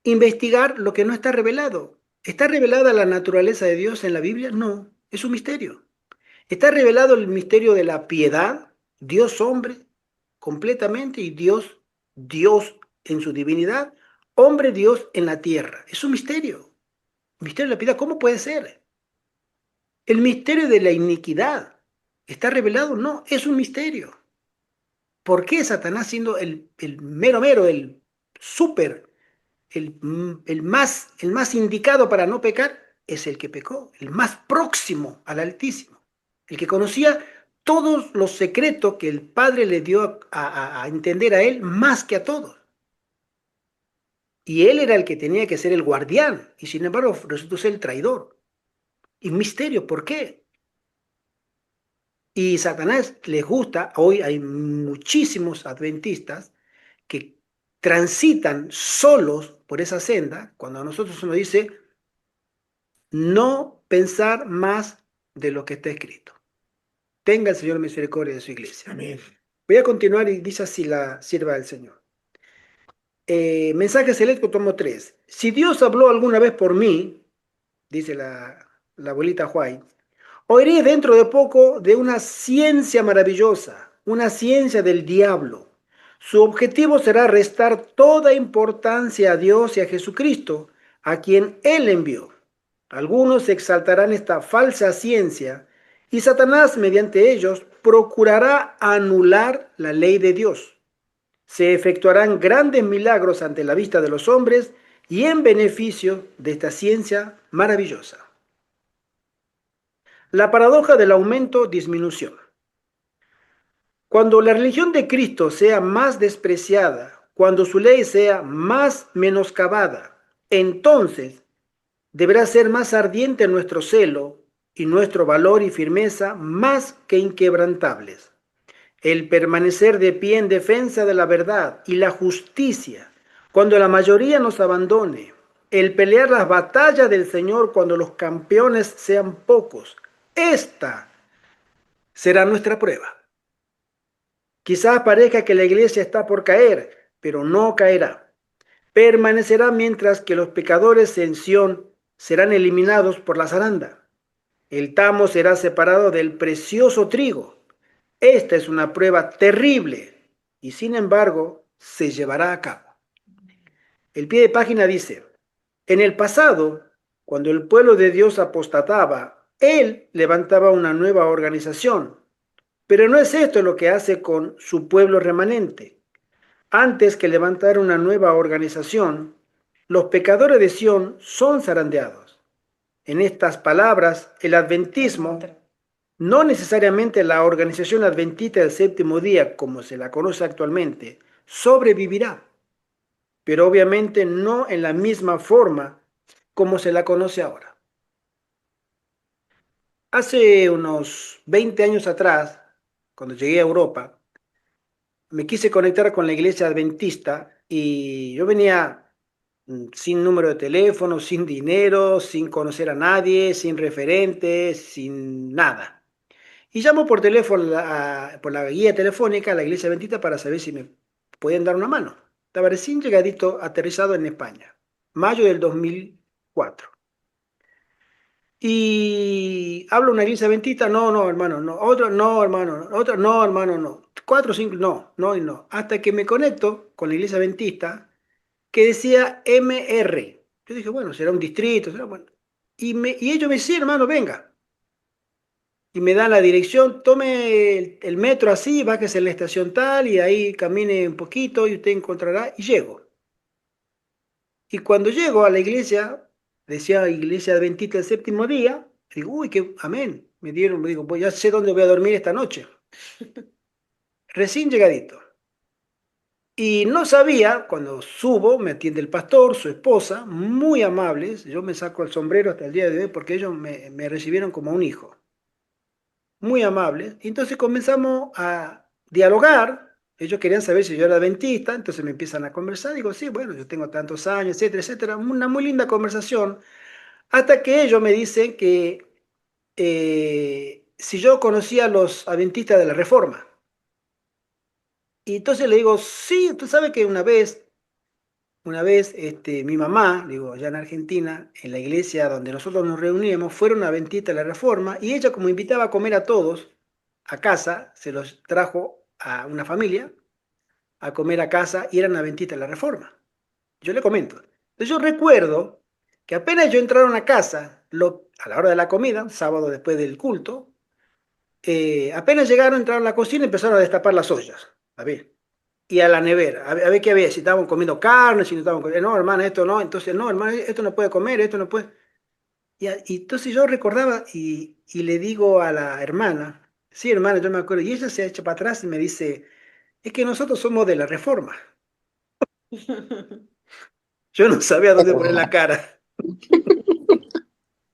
investigar lo que no está revelado. ¿Está revelada la naturaleza de Dios en la Biblia? No, es un misterio. ¿Está revelado el misterio de la piedad? Dios hombre completamente y Dios en su divinidad, hombre Dios en la tierra. Es un misterio. El misterio de la piedad, ¿cómo puede ser? El misterio de la iniquidad, ¿está revelado? No, es un misterio. ¿Por qué Satanás, siendo el mero, el súper, el más indicado para no pecar, es el que pecó, el más próximo al Altísimo, el que conocía todos los secretos que el Padre le dio a entender a él más que a todos? Y él era el que tenía que ser el guardián, y sin embargo resultó ser el traidor. Y misterio, ¿por qué? Y Satanás les gusta, hoy hay muchísimos adventistas que transitan solos por esa senda, cuando a nosotros se nos dice no pensar más de lo que está escrito. Tenga el Señor misericordia de su iglesia. Amén. Voy a continuar y dice así la sierva del Señor. Mensaje selecto, tomo 3. Si Dios habló alguna vez por mí, dice la abuelita White, oiré dentro de poco de una ciencia maravillosa, una ciencia del diablo. Su objetivo será restar toda importancia a Dios y a Jesucristo, a quien Él envió. Algunos exaltarán esta falsa ciencia y Satanás, mediante ellos, procurará anular la ley de Dios. Se efectuarán grandes milagros ante la vista de los hombres y en beneficio de esta ciencia maravillosa. La paradoja del aumento-disminución. Cuando la religión de Cristo sea más despreciada, cuando su ley sea más menoscabada, entonces deberá ser más ardiente nuestro celo y nuestro valor y firmeza más que inquebrantables. El permanecer de pie en defensa de la verdad y la justicia cuando la mayoría nos abandone, el pelear las batallas del Señor cuando los campeones sean pocos. Esta será nuestra prueba. Quizás parezca que la iglesia está por caer, pero no caerá. Permanecerá mientras que los pecadores en Sión serán eliminados por la zaranda. El tamo será separado del precioso trigo. Esta es una prueba terrible y sin embargo se llevará a cabo. El pie de página dice, en el pasado, cuando el pueblo de Dios apostataba, él levantaba una nueva organización. Pero no es esto lo que hace con su pueblo remanente. Antes que levantar una nueva organización, los pecadores de Sión son zarandeados. En estas palabras, el adventismo, no necesariamente la organización adventista del séptimo día, como se la conoce actualmente, sobrevivirá, pero obviamente no en la misma forma como se la conoce ahora. Hace unos 20 años atrás, cuando llegué a Europa, me quise conectar con la iglesia adventista y yo venía sin número de teléfono, sin dinero, sin conocer a nadie, sin referentes, sin nada. Y llamo por teléfono, por la guía telefónica a la iglesia adventista para saber si me pueden dar una mano. Estaba recién llegadito, aterrizado en España, mayo del 2004. Y hablo una iglesia adventista, no, no, hermano, no, otro, no, hermano, no, otro, no, hermano, no, cuatro, cinco, no, no y no, hasta que me conecto con la iglesia adventista que decía MR. Yo dije, bueno, será un distrito, será bueno. Y ellos me decían, hermano, venga. Y me dan la dirección, tome el metro así, bájese en la estación tal y ahí camine un poquito y usted encontrará y llego. Y cuando llego a la iglesia, decía iglesia adventista del séptimo día, digo, uy, qué amén. Me dieron, me digo, pues ya sé dónde voy a dormir esta noche. Recién llegadito. Y no sabía, cuando subo, me atiende el pastor, su esposa, muy amables. Yo me saco el sombrero hasta el día de hoy porque ellos me recibieron como un hijo. Muy amables. Y entonces comenzamos a dialogar. Ellos querían saber si yo era adventista, entonces me empiezan a conversar. Digo, sí, bueno, yo tengo tantos años, etcétera, etcétera. Una muy linda conversación. Hasta que ellos me dicen que si yo conocía a los adventistas de la Reforma. Y entonces le digo, sí, tú sabes que una vez mi mamá, digo, allá en Argentina, en la iglesia donde nosotros nos reuníamos, fueron adventistas de la Reforma y ella como invitaba a comer a todos a casa, se los trajo a una familia a comer a casa y eran adventistas de la Reforma. Yo le comento. Entonces yo recuerdo que apenas yo entraron a casa, a la hora de la comida, sábado después del culto, apenas llegaron, entraron a la cocina y empezaron a destapar las ollas. A ver, y a la nevera, a ver qué había, si estaban comiendo carne, si no estaban comiendo, no, hermana, esto no, entonces, no, hermana, esto no puede comer, esto no puede. Y entonces yo recordaba y le digo a la hermana, sí, hermana, yo me acuerdo, y ella se echa para atrás y me dice, es que nosotros somos de la Reforma. Yo no sabía dónde poner la cara.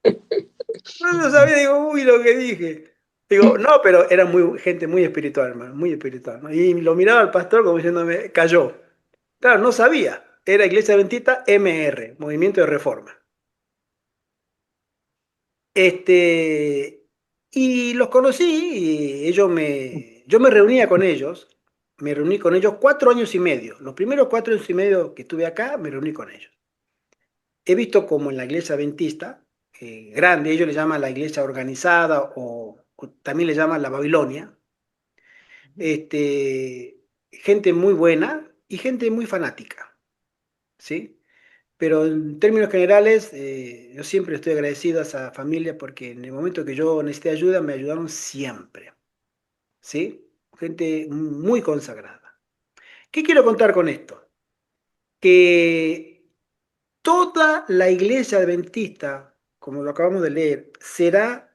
No sabía, digo, uy, lo que dije. Digo, no, pero era gente muy espiritual, hermano, muy espiritual, ¿no? Y lo miraba al pastor como diciéndome, cayó. Claro, no sabía. Era Iglesia Adventista MR, Movimiento de Reforma. Y los conocí y yo me reunía con ellos. Me reuní con ellos 4 años y medio. Los primeros 4 años y medio que estuve acá, me reuní con ellos. He visto como en la iglesia adventista, grande, ellos le llaman la iglesia organizada o también le llaman la Babilonia, gente muy buena y gente muy fanática, ¿sí? Pero en términos generales, yo siempre estoy agradecido a esa familia porque en el momento que yo necesité ayuda, me ayudaron siempre, ¿sí? Gente muy consagrada. ¿Qué quiero contar con esto? Que toda la iglesia adventista, como lo acabamos de leer, será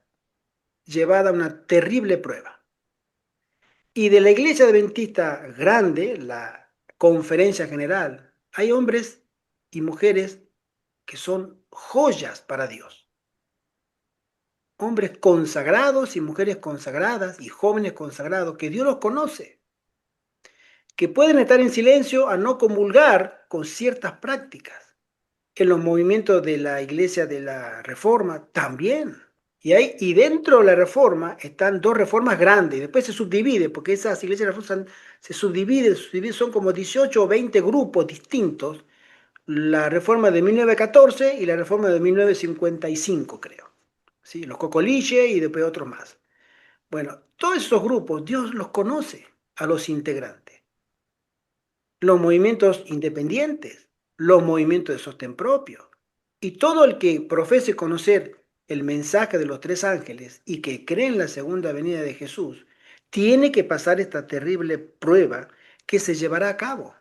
llevada a una terrible prueba. Y de la iglesia adventista grande, la conferencia general, hay hombres y mujeres que son joyas para Dios. Hombres consagrados y mujeres consagradas y jóvenes consagrados que Dios los conoce, que pueden estar en silencio a no comulgar con ciertas prácticas. En los movimientos de la Iglesia de la Reforma también. Y dentro de la Reforma están dos reformas grandes, después se subdivide, porque esas iglesias de la Reforma se subdividen, son como 18 o 20 grupos distintos. La Reforma de 1914 y la Reforma de 1955, creo. ¿Sí? Los Cocoliche y después otros más. Bueno, todos esos grupos, Dios los conoce a los integrantes. Los movimientos independientes, los movimientos de sostén propio. Y todo el que profese conocer el mensaje de los tres ángeles y que cree en la segunda venida de Jesús, tiene que pasar esta terrible prueba que se llevará a cabo.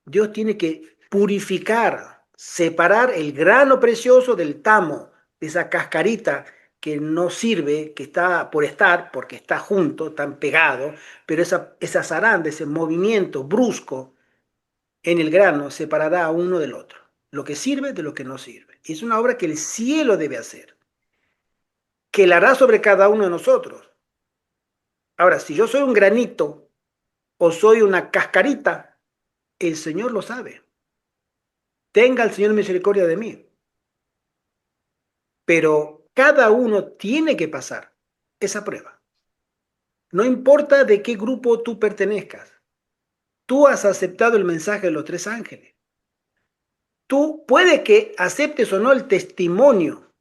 Dios tiene que purificar, separar el grano precioso del tamo, de esa cascarita que no sirve, que está por estar, porque está junto, tan pegado, pero esa zaranda, ese movimiento brusco en el grano separará a uno del otro, lo que sirve de lo que no sirve. Y es una obra que el cielo debe hacer, que la hará sobre cada uno de nosotros. Ahora, si yo soy un granito o soy una cascarita, el Señor lo sabe. Tenga el Señor misericordia de mí. Pero cada uno tiene que pasar esa prueba. No importa de qué grupo tú pertenezcas. Tú has aceptado el mensaje de los tres ángeles. Tú puede que aceptes o no el testimonio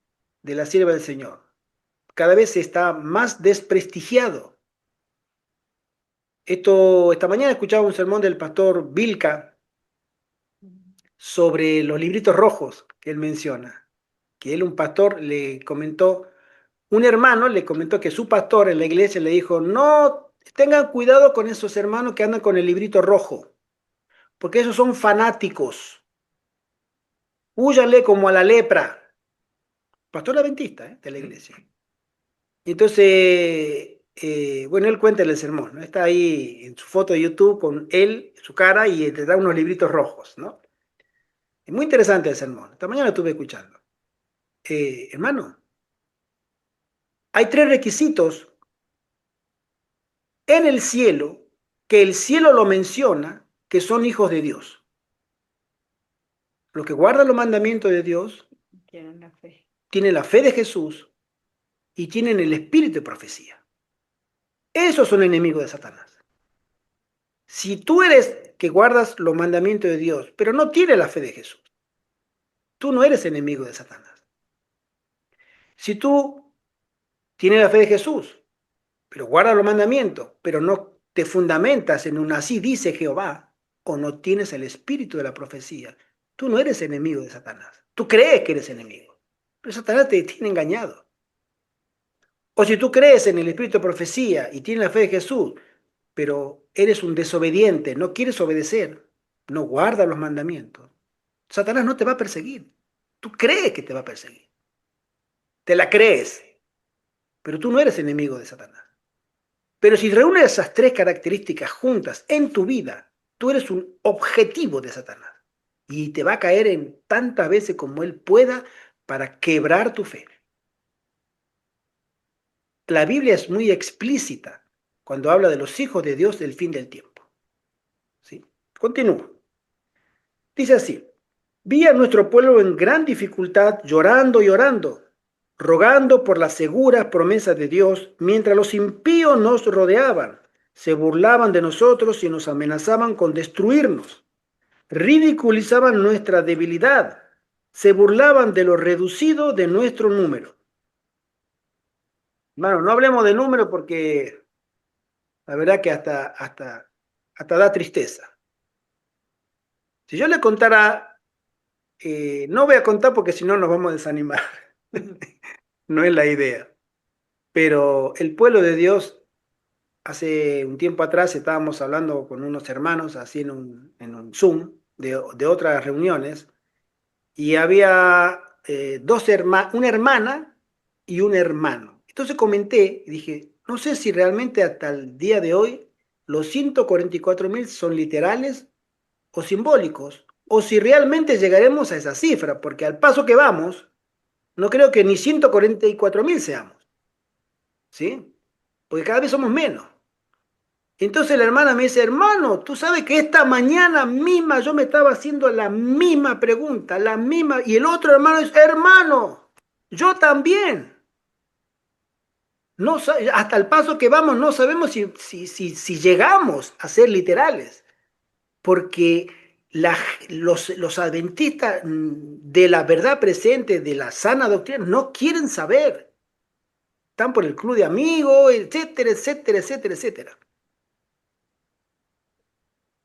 de la sierva del Señor. Cada vez está más desprestigiado. Esta mañana escuchaba un sermón del pastor Vilca sobre los libritos rojos que él menciona. Que él, un pastor, le comentó, un hermano le comentó que su pastor en la iglesia le dijo, no tengan cuidado con esos hermanos que andan con el librito rojo, porque esos son fanáticos. Húyanle como a la lepra. Pastor adventista, de la iglesia. Entonces, bueno, él cuenta en el sermón, ¿no? Está ahí en su foto de YouTube con él, su cara, y te da unos libritos rojos, ¿no? Es muy interesante el sermón. Esta mañana lo estuve escuchando. Hermano, hay tres requisitos en el cielo, que el cielo lo menciona, que son hijos de Dios. Los que guardan los mandamientos de Dios Tienen la fe. tienen la fe de Jesús y tienen el espíritu de profecía. Esos son enemigos de Satanás. Si tú eres que guardas los mandamientos de Dios, pero no tienes la fe de Jesús, tú no eres enemigo de Satanás. Si tú tienes la fe de Jesús, pero guardas los mandamientos, pero no te fundamentas en un así dice Jehová, o no tienes el espíritu de la profecía, tú no eres enemigo de Satanás. Tú crees que eres enemigo, pero Satanás te tiene engañado. O si tú crees en el espíritu de profecía y tienes la fe de Jesús, pero eres un desobediente, no quieres obedecer, no guardas los mandamientos, Satanás no te va a perseguir. Tú crees que te va a perseguir. Te la crees, pero tú no eres enemigo de Satanás. Pero si reúnes esas tres características juntas en tu vida, tú eres un objetivo de Satanás. Y te va a caer en tantas veces como él pueda para quebrar tu fe. La Biblia es muy explícita cuando habla de los hijos de Dios del fin del tiempo. ¿Sí? Continúo. Dice así, vi a nuestro pueblo en gran dificultad, llorando y orando, rogando por las seguras promesas de Dios, mientras los impíos nos rodeaban, se burlaban de nosotros y nos amenazaban con destruirnos, ridiculizaban nuestra debilidad, se burlaban de lo reducido de nuestro número. Hermano, no hablemos de número porque la verdad que hasta da tristeza. Si yo le contara, no voy a contar porque si no nos vamos a desanimar. No es la idea. Pero el pueblo de Dios, hace un tiempo atrás estábamos hablando con unos hermanos, así en un Zoom, de otras reuniones, y había una hermana y un hermano. Entonces comenté y dije, no sé si realmente hasta el día de hoy los 144.000 son literales o simbólicos, o si realmente llegaremos a esa cifra, porque al paso que vamos, no creo que ni 144.000 seamos, ¿sí? Porque cada vez somos menos. Entonces la hermana me dice, hermano, tú sabes que esta mañana misma yo me estaba haciendo la misma pregunta, la misma, y el otro hermano dice, hermano, yo también. No, hasta el paso que vamos no sabemos si llegamos a ser literales, porque los adventistas de la verdad presente, de la sana doctrina, no quieren saber. Están por el club de amigos, etcétera, etcétera, etcétera, etcétera.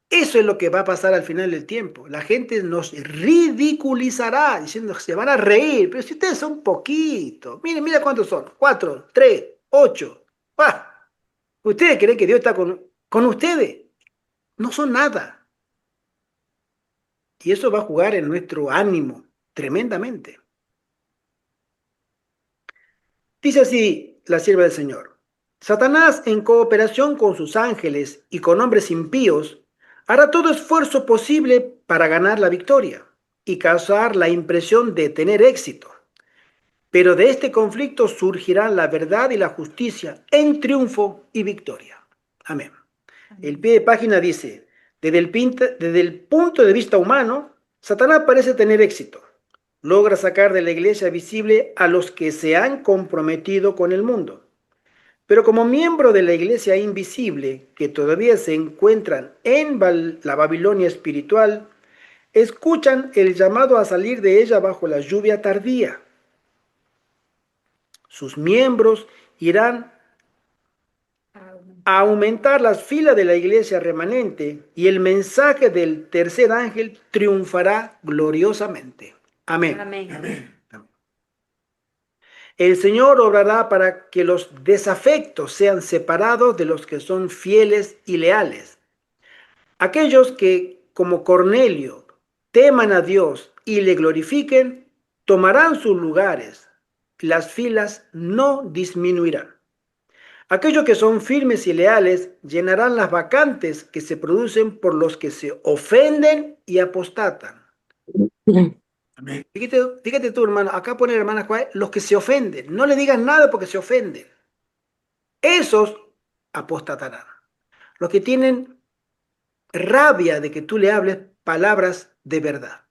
Eso es lo que va a pasar al final del tiempo. La gente nos ridiculizará diciendo que se van a reír, pero si ustedes son poquitos, miren, mira cuántos son, 4, 3, 8. ¡Ah! ¿Ustedes creen que Dios está con ustedes? No son nada. Y eso va a jugar en nuestro ánimo tremendamente. Dice así la sierva del Señor. Satanás, en cooperación con sus ángeles y con hombres impíos, hará todo esfuerzo posible para ganar la victoria y causar la impresión de tener éxito. Pero de este conflicto surgirán la verdad y la justicia en triunfo y victoria. Amén. El pie de página dice, desde el punto de vista humano, Satanás parece tener éxito. Logra sacar de la iglesia visible a los que se han comprometido con el mundo. Pero como miembro de la iglesia invisible, que todavía se encuentran en la Babilonia espiritual, escuchan el llamado a salir de ella bajo la lluvia tardía. Sus miembros irán a aumentar las filas de la iglesia remanente y el mensaje del tercer ángel triunfará gloriosamente. Amén. Amén. El Señor obrará para que los desafectos sean separados de los que son fieles y leales. Aquellos que, como Cornelio, teman a Dios y le glorifiquen, tomarán sus lugares. Las filas no disminuirán. Aquellos que son firmes y leales llenarán las vacantes que se producen por los que se ofenden y apostatan. Fíjate tú, hermano, acá pone hermana Juárez, los que se ofenden. No le digan nada porque se ofenden. Esos apostatarán. Los que tienen rabia de que tú le hables palabras de verdad.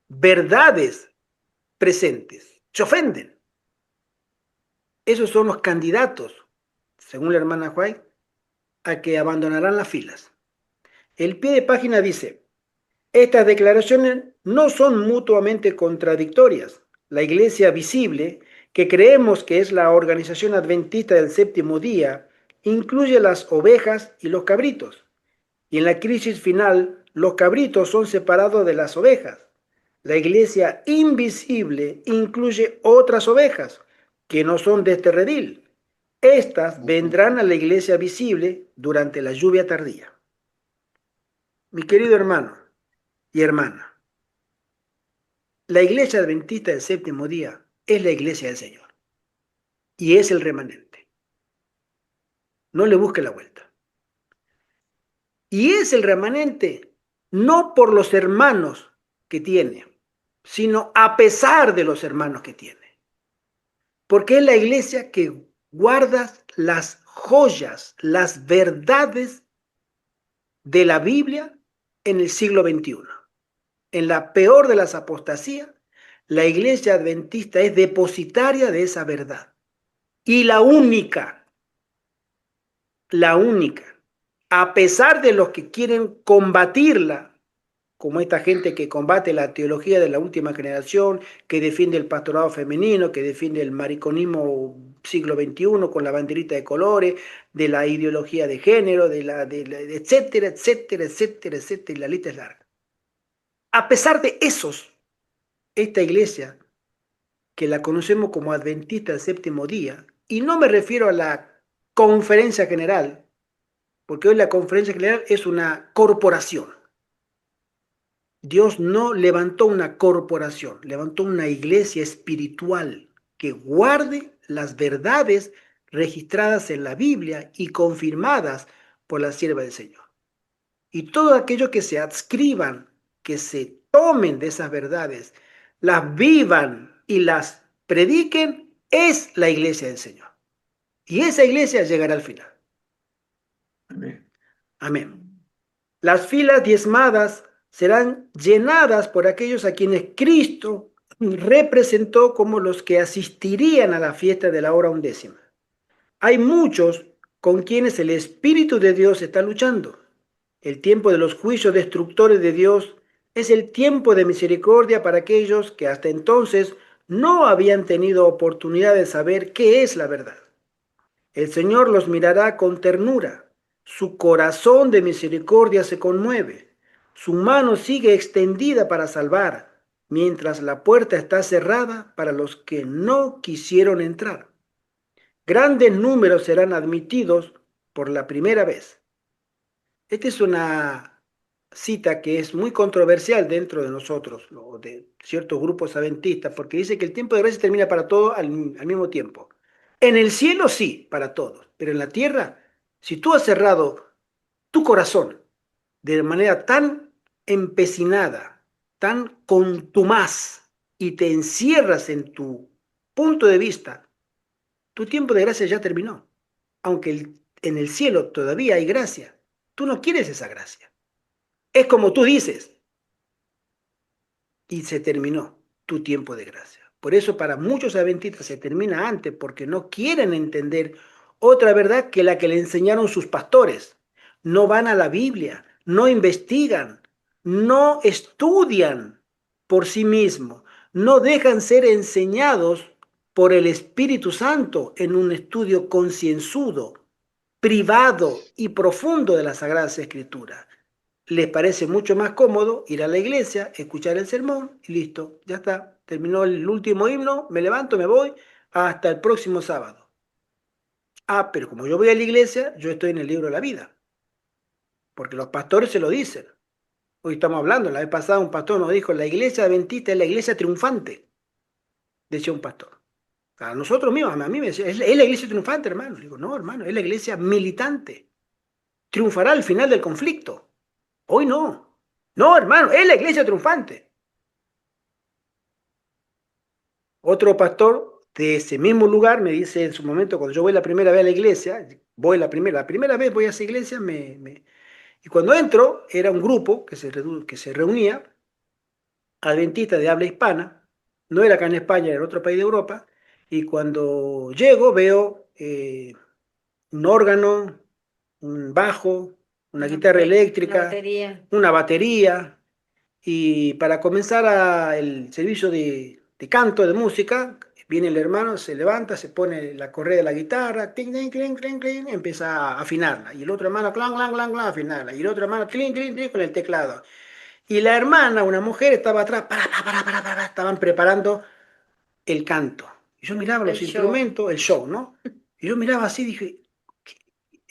Verdades presentes. Se ofenden. Esos son los candidatos, según la hermana White, a que abandonarán las filas. El pie de página dice, estas declaraciones no son mutuamente contradictorias. La iglesia visible, que creemos que es la organización adventista del séptimo día, incluye las ovejas y los cabritos. Y en la crisis final, los cabritos son separados de las ovejas. La iglesia invisible incluye otras ovejas que no son de este redil. Estas vendrán a la iglesia visible durante la lluvia tardía. Mi querido hermano y hermana, la iglesia adventista del séptimo día es la iglesia del Señor y es el remanente. No le busque la vuelta. Y es el remanente no por los hermanos que tiene, sino a pesar de los hermanos que tiene. Porque es la iglesia que guarda las joyas, las verdades de la Biblia en el siglo XXI. En la peor de las apostasías, la iglesia adventista es depositaria de esa verdad. Y la única, a pesar de los que quieren combatirla, como esta gente que combate la teología de la última generación, que defiende el pastorado femenino, que defiende el mariconismo siglo XXI con la banderita de colores, de la ideología de género, etcétera, etcétera, etcétera, etcétera, y la lista es larga. A pesar de esos, esta iglesia, que la conocemos como Adventista del Séptimo Día, y no me refiero a la conferencia general, porque hoy la conferencia general es una corporación. Dios no levantó una corporación, levantó una iglesia espiritual que guarde las verdades registradas en la Biblia y confirmadas por la sierva del Señor. Y todo aquello que se adscriban, que se tomen de esas verdades, las vivan y las prediquen, es la iglesia del Señor. Y esa iglesia llegará al final. Amén. Amén. Las filas diezmadas serán llenadas por aquellos a quienes Cristo representó como los que asistirían a la fiesta de la hora undécima. Hay muchos con quienes el Espíritu de Dios está luchando. El tiempo de los juicios destructores de Dios es el tiempo de misericordia para aquellos que hasta entonces no habían tenido oportunidad de saber qué es la verdad. El Señor los mirará con ternura. Su corazón de misericordia se conmueve. Su mano sigue extendida para salvar, mientras la puerta está cerrada para los que no quisieron entrar. Grandes números serán admitidos por la primera vez. Esta es una cita que es muy controversial dentro de nosotros, o de ciertos grupos adventistas, porque dice que el tiempo de gracia termina para todos al mismo tiempo. En el cielo sí, para todos, pero en la tierra, si tú has cerrado tu corazón de manera tan empecinada, tan contumaz, y te encierras en tu punto de vista, tu tiempo de gracia ya terminó. Aunque en el cielo todavía hay gracia, tú no quieres esa gracia. Es como tú dices, y se terminó tu tiempo de gracia. Por eso para muchos adventistas se termina antes, porque no quieren entender otra verdad que la que le enseñaron sus pastores. No van a la Biblia, no investigan, no estudian por sí mismos, no dejan ser enseñados por el Espíritu Santo en un estudio concienzudo, privado y profundo de las Sagradas Escrituras. Les parece mucho más cómodo ir a la iglesia, escuchar el sermón y listo, ya está. Terminó el último himno, me levanto, me voy, hasta el próximo sábado. Ah, pero como yo voy a la iglesia, yo estoy en el libro de la vida, porque los pastores se lo dicen. Hoy estamos hablando, la vez pasada un pastor nos dijo, la iglesia adventista es la iglesia triunfante, decía un pastor. A nosotros mismos, a mí me decía, es la iglesia triunfante, hermano. Le digo, no, hermano, es la iglesia militante. Triunfará al final del conflicto. Hoy no. No, hermano, es la iglesia triunfante. Otro pastor de ese mismo lugar me dice en su momento, cuando yo voy la primera vez a la iglesia, voy la primera vez voy a esa iglesia, y cuando entro, era un grupo que se reunía, adventista de habla hispana, no era acá en España, era en otro país de Europa, y cuando llego veo un órgano, un bajo, una guitarra eléctrica, una batería, y para comenzar el servicio de canto, de música, viene el hermano, se levanta, se pone la correa de la guitarra, ting, ting, cling, cling, cling, empieza a afinarla. Y el otro hermano, clang, clang, clang, clang, afinarla. Y el otro hermano, cling, cling, cling, con el teclado. Y la hermana, una mujer, estaba atrás, estaban preparando el canto. Y yo miraba los instrumentos, el show, ¿no? Y yo miraba así, dije,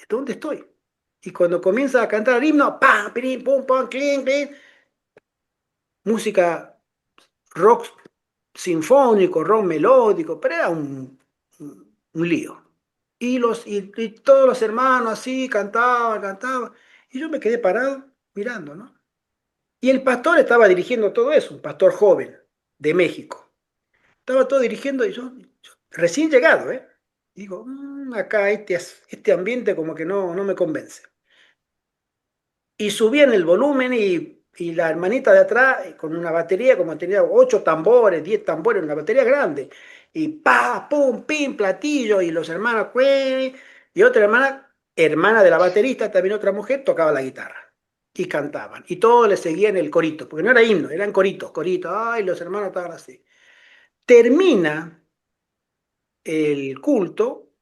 ¿dónde estoy? Y cuando comienza a cantar el himno, pam, pim, pum, pam, cling, cling, música rock sinfónico, rock melódico, pero era un lío. Y todos los hermanos así cantaban, y yo me quedé parado mirando, ¿no? Y el pastor estaba dirigiendo todo eso, un pastor joven de México. Estaba todo dirigiendo y yo recién llegado, ¿eh? Digo, acá este ambiente como que no me convence. Y subían el volumen y la hermanita de atrás con una batería, como tenía 8 tambores, 10 tambores, una batería grande. Y pa, pum, pim, platillo, y los hermanos, y otra hermana de la baterista, también otra mujer, tocaba la guitarra. Y cantaban. Y todos le seguían el corito, porque no era himno, eran coritos, coritos. Ay, los hermanos estaban así. Termina el culto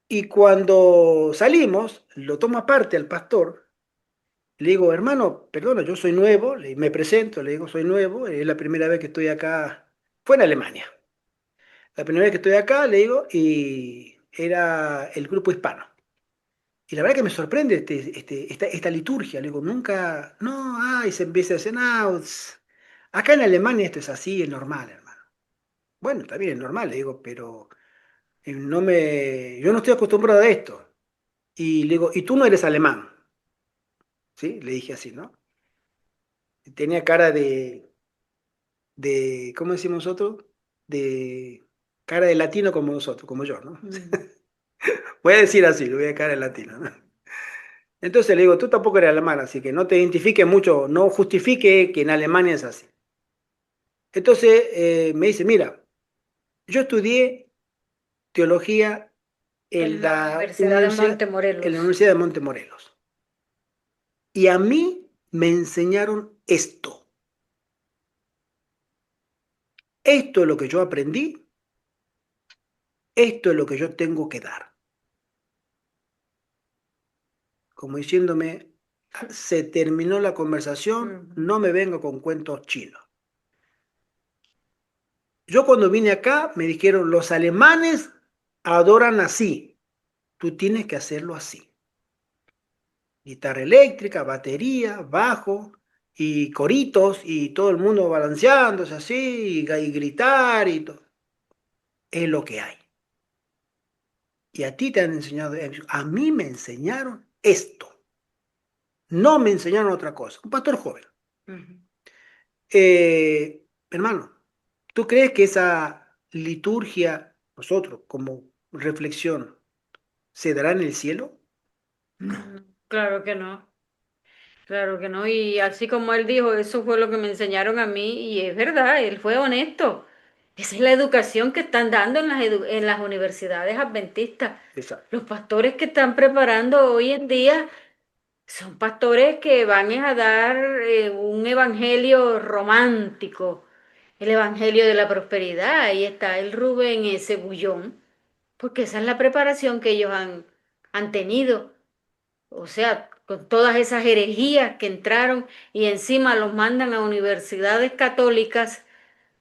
y cuando salimos, lo toma parte el pastor. Le digo, hermano, perdona, yo soy nuevo, me presento, le digo, soy nuevo, es la primera vez que estoy acá, fue en Alemania, la primera vez que estoy acá, le digo, y era el grupo hispano. Y la verdad que me sorprende esta liturgia, le digo, nunca, no, ay, se empieza a decir, no, acá en Alemania esto es así, es normal, hermano. Bueno, también es normal, le digo, pero yo no estoy acostumbrado a esto. Y le digo, y tú no eres alemán, ¿sí? Le dije así, ¿no? Tenía cara ¿cómo decimos nosotros? De cara de latino como nosotros, como yo, ¿no? Voy a decir así, lo voy a cara de latino, ¿no? Entonces le digo, tú tampoco eres alemán, así que no te identifiques mucho, no justifique que en Alemania es así. Entonces me dice, mira, yo estudié teología En la Universidad de en la Montemorelos. Universidad de Montemorelos. Y a mí me enseñaron esto. Esto es lo que yo aprendí, esto es lo que yo tengo que dar. Como diciéndome, se terminó la conversación, no me vengo con cuentos chinos. Yo cuando vine acá me dijeron, los alemanes adoran así, tú tienes que hacerlo así. Guitarra eléctrica, batería, bajo y coritos y todo el mundo balanceándose así y gritar y todo. Es lo que hay. Y a ti te han enseñado, a mí me enseñaron esto. No me enseñaron otra cosa. Un pastor joven. Hermano, ¿tú crees que esa liturgia, nosotros como reflexión, se dará en el cielo? Claro que no. Claro que no, y así como él dijo, eso fue lo que me enseñaron a mí, y es verdad, él fue honesto. Esa es la educación que están dando en las universidades adventistas. Exacto. Los pastores que están preparando hoy en día son pastores que van a dar un evangelio romántico, el evangelio de la prosperidad. Ahí está el Rubén ese Bullón, porque esa es la preparación que ellos han tenido. O sea, con todas esas herejías que entraron y encima los mandan a universidades católicas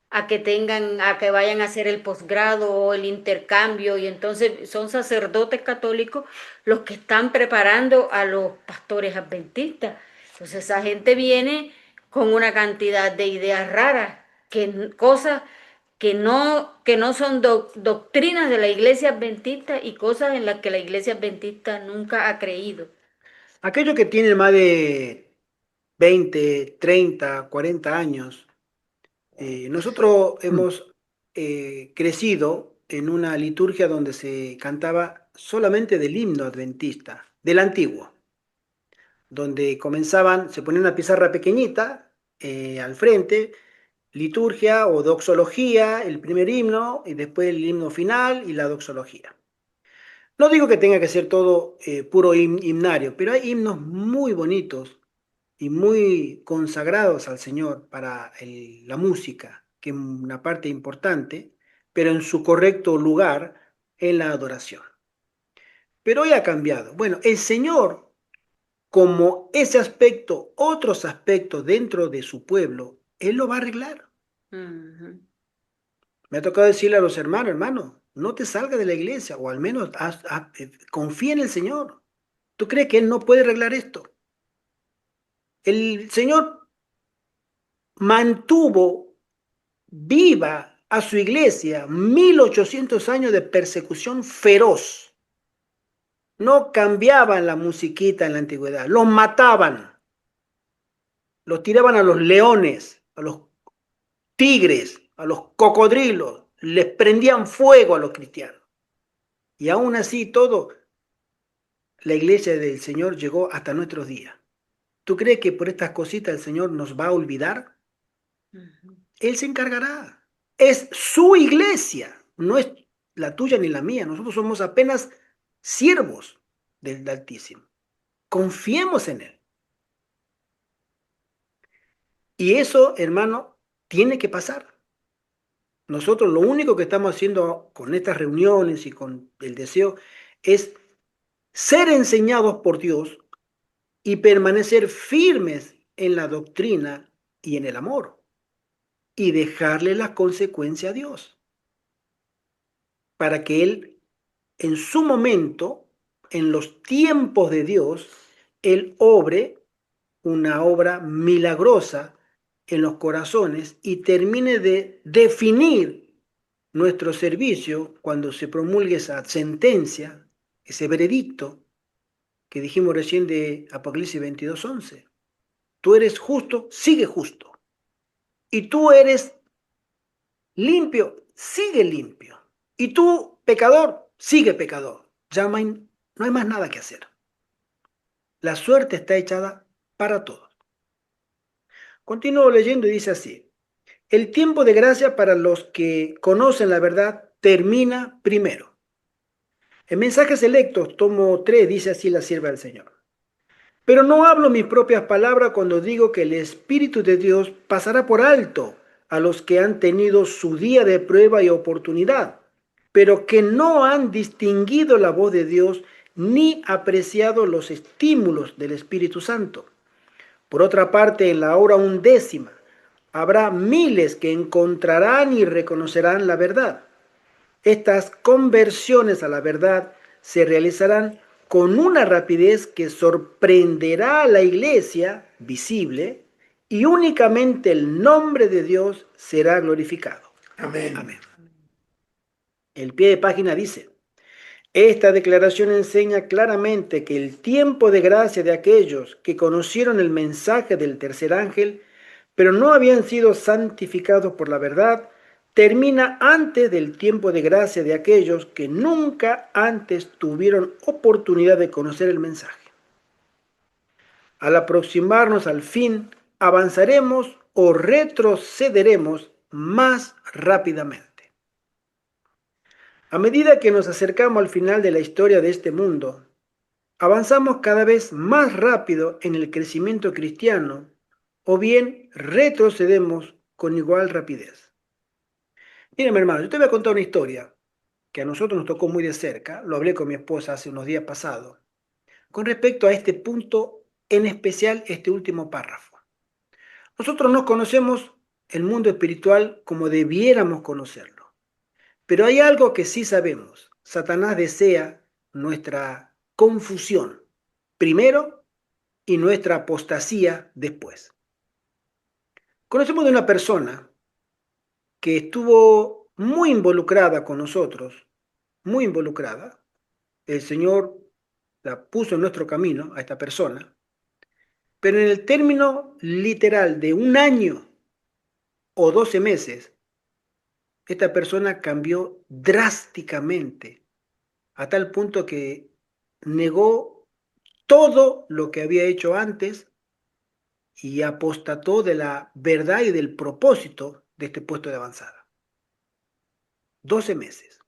a que vayan a hacer el posgrado o el intercambio, y entonces son sacerdotes católicos los que están preparando a los pastores adventistas. Entonces esa gente viene con una cantidad de ideas raras, cosas que no son doctrinas de la iglesia adventista y cosas en las que la iglesia adventista nunca ha creído. Aquellos que tienen más de 20, 30, 40 años, nosotros hemos crecido en una liturgia donde se cantaba solamente del himno adventista, del antiguo, donde comenzaban, se ponía una pizarra pequeñita al frente, liturgia o doxología, el primer himno, y después el himno final y la doxología. No digo que tenga que ser todo puro himnario, pero hay himnos muy bonitos y muy consagrados al Señor para la música, que es una parte importante, pero en su correcto lugar en la adoración. Pero hoy ha cambiado. Bueno, el Señor, como ese aspecto, otros aspectos dentro de su pueblo, Él lo va a arreglar. Ujú. Me ha tocado decirle a los hermanos, hermano, no te salgas de la iglesia, o al menos confía en el Señor. ¿Tú crees que Él no puede arreglar esto? El Señor mantuvo viva a su iglesia 1800 años de persecución feroz. No cambiaban la musiquita en la antigüedad, los mataban, los tiraban a los leones, a los tigres, a los cocodrilos, les prendían fuego a los cristianos. Y aún así todo, la iglesia del Señor llegó hasta nuestros días. ¿Tú crees que por estas cositas el Señor nos va a olvidar? Él se encargará. Es su iglesia, no es la tuya ni la mía. Nosotros somos apenas siervos del Altísimo. Confiemos en Él. Y eso, hermano, tiene que pasar. Nosotros lo único que estamos haciendo con estas reuniones y con el deseo es ser enseñados por Dios y permanecer firmes en la doctrina y en el amor y dejarle la consecuencia a Dios para que Él en su momento, en los tiempos de Dios, Él obre una obra milagrosa en los corazones y termine de definir nuestro servicio cuando se promulgue esa sentencia, ese veredicto que dijimos recién de Apocalipsis 22:11. Tú eres justo, sigue justo. Y tú eres limpio, sigue limpio. Y tú, pecador, sigue pecador. Ya no hay más nada que hacer. La suerte está echada para todos. Continúo leyendo y dice así: el tiempo de gracia para los que conocen la verdad termina primero. En Mensajes Selectos, tomo 3, dice así la sierva del Señor: pero no hablo mis propias palabras cuando digo que el Espíritu de Dios pasará por alto a los que han tenido su día de prueba y oportunidad, pero que no han distinguido la voz de Dios ni apreciado los estímulos del Espíritu Santo. Por otra parte, en la hora 11 habrá miles que encontrarán y reconocerán la verdad. Estas conversiones a la verdad se realizarán con una rapidez que sorprenderá a la iglesia visible, y únicamente el nombre de Dios será glorificado. Amén. Amén. El pie de página dice: esta declaración enseña claramente que el tiempo de gracia de aquellos que conocieron el mensaje del tercer ángel, pero no habían sido santificados por la verdad, termina antes del tiempo de gracia de aquellos que nunca antes tuvieron oportunidad de conocer el mensaje. Al aproximarnos al fin, avanzaremos o retrocederemos más rápidamente. A medida que nos acercamos al final de la historia de este mundo, avanzamos cada vez más rápido en el crecimiento cristiano, o bien retrocedemos con igual rapidez. Miren, hermano, yo te voy a contar una historia que a nosotros nos tocó muy de cerca. Lo hablé con mi esposa hace unos días pasados, con respecto a este punto, en especial este último párrafo. Nosotros no conocemos el mundo espiritual como debiéramos conocerlo, pero hay algo que sí sabemos. Satanás desea nuestra confusión primero y nuestra apostasía después. Conocemos de una persona que estuvo muy involucrada con nosotros, muy involucrada. El Señor la puso en nuestro camino a esta persona, pero en el término literal de 1 año o 12 meses, esta persona cambió drásticamente, a tal punto que negó todo lo que había hecho antes y apostató de la verdad y del propósito de este puesto de avanzada. 12 meses.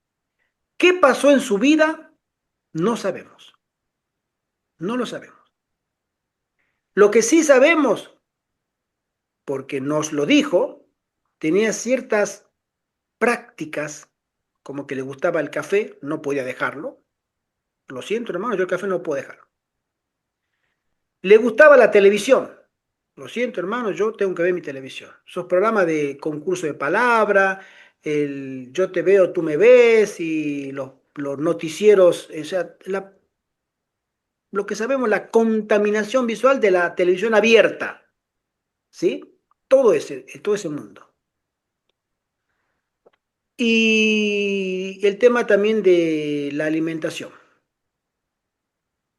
¿Qué pasó en su vida? No sabemos. No lo sabemos. Lo que sí sabemos, porque nos lo dijo, tenía ciertas prácticas, como que le gustaba el café, no podía dejarlo. Lo siento, hermano, yo el café no puedo dejarlo. Le gustaba la televisión. Lo siento, hermano, yo tengo que ver mi televisión. Esos programas de concurso de palabra, el yo te veo, tú me ves, y los noticieros, o sea, lo que sabemos, la contaminación visual de la televisión abierta, ¿sí? Todo ese mundo. Y el tema también de la alimentación,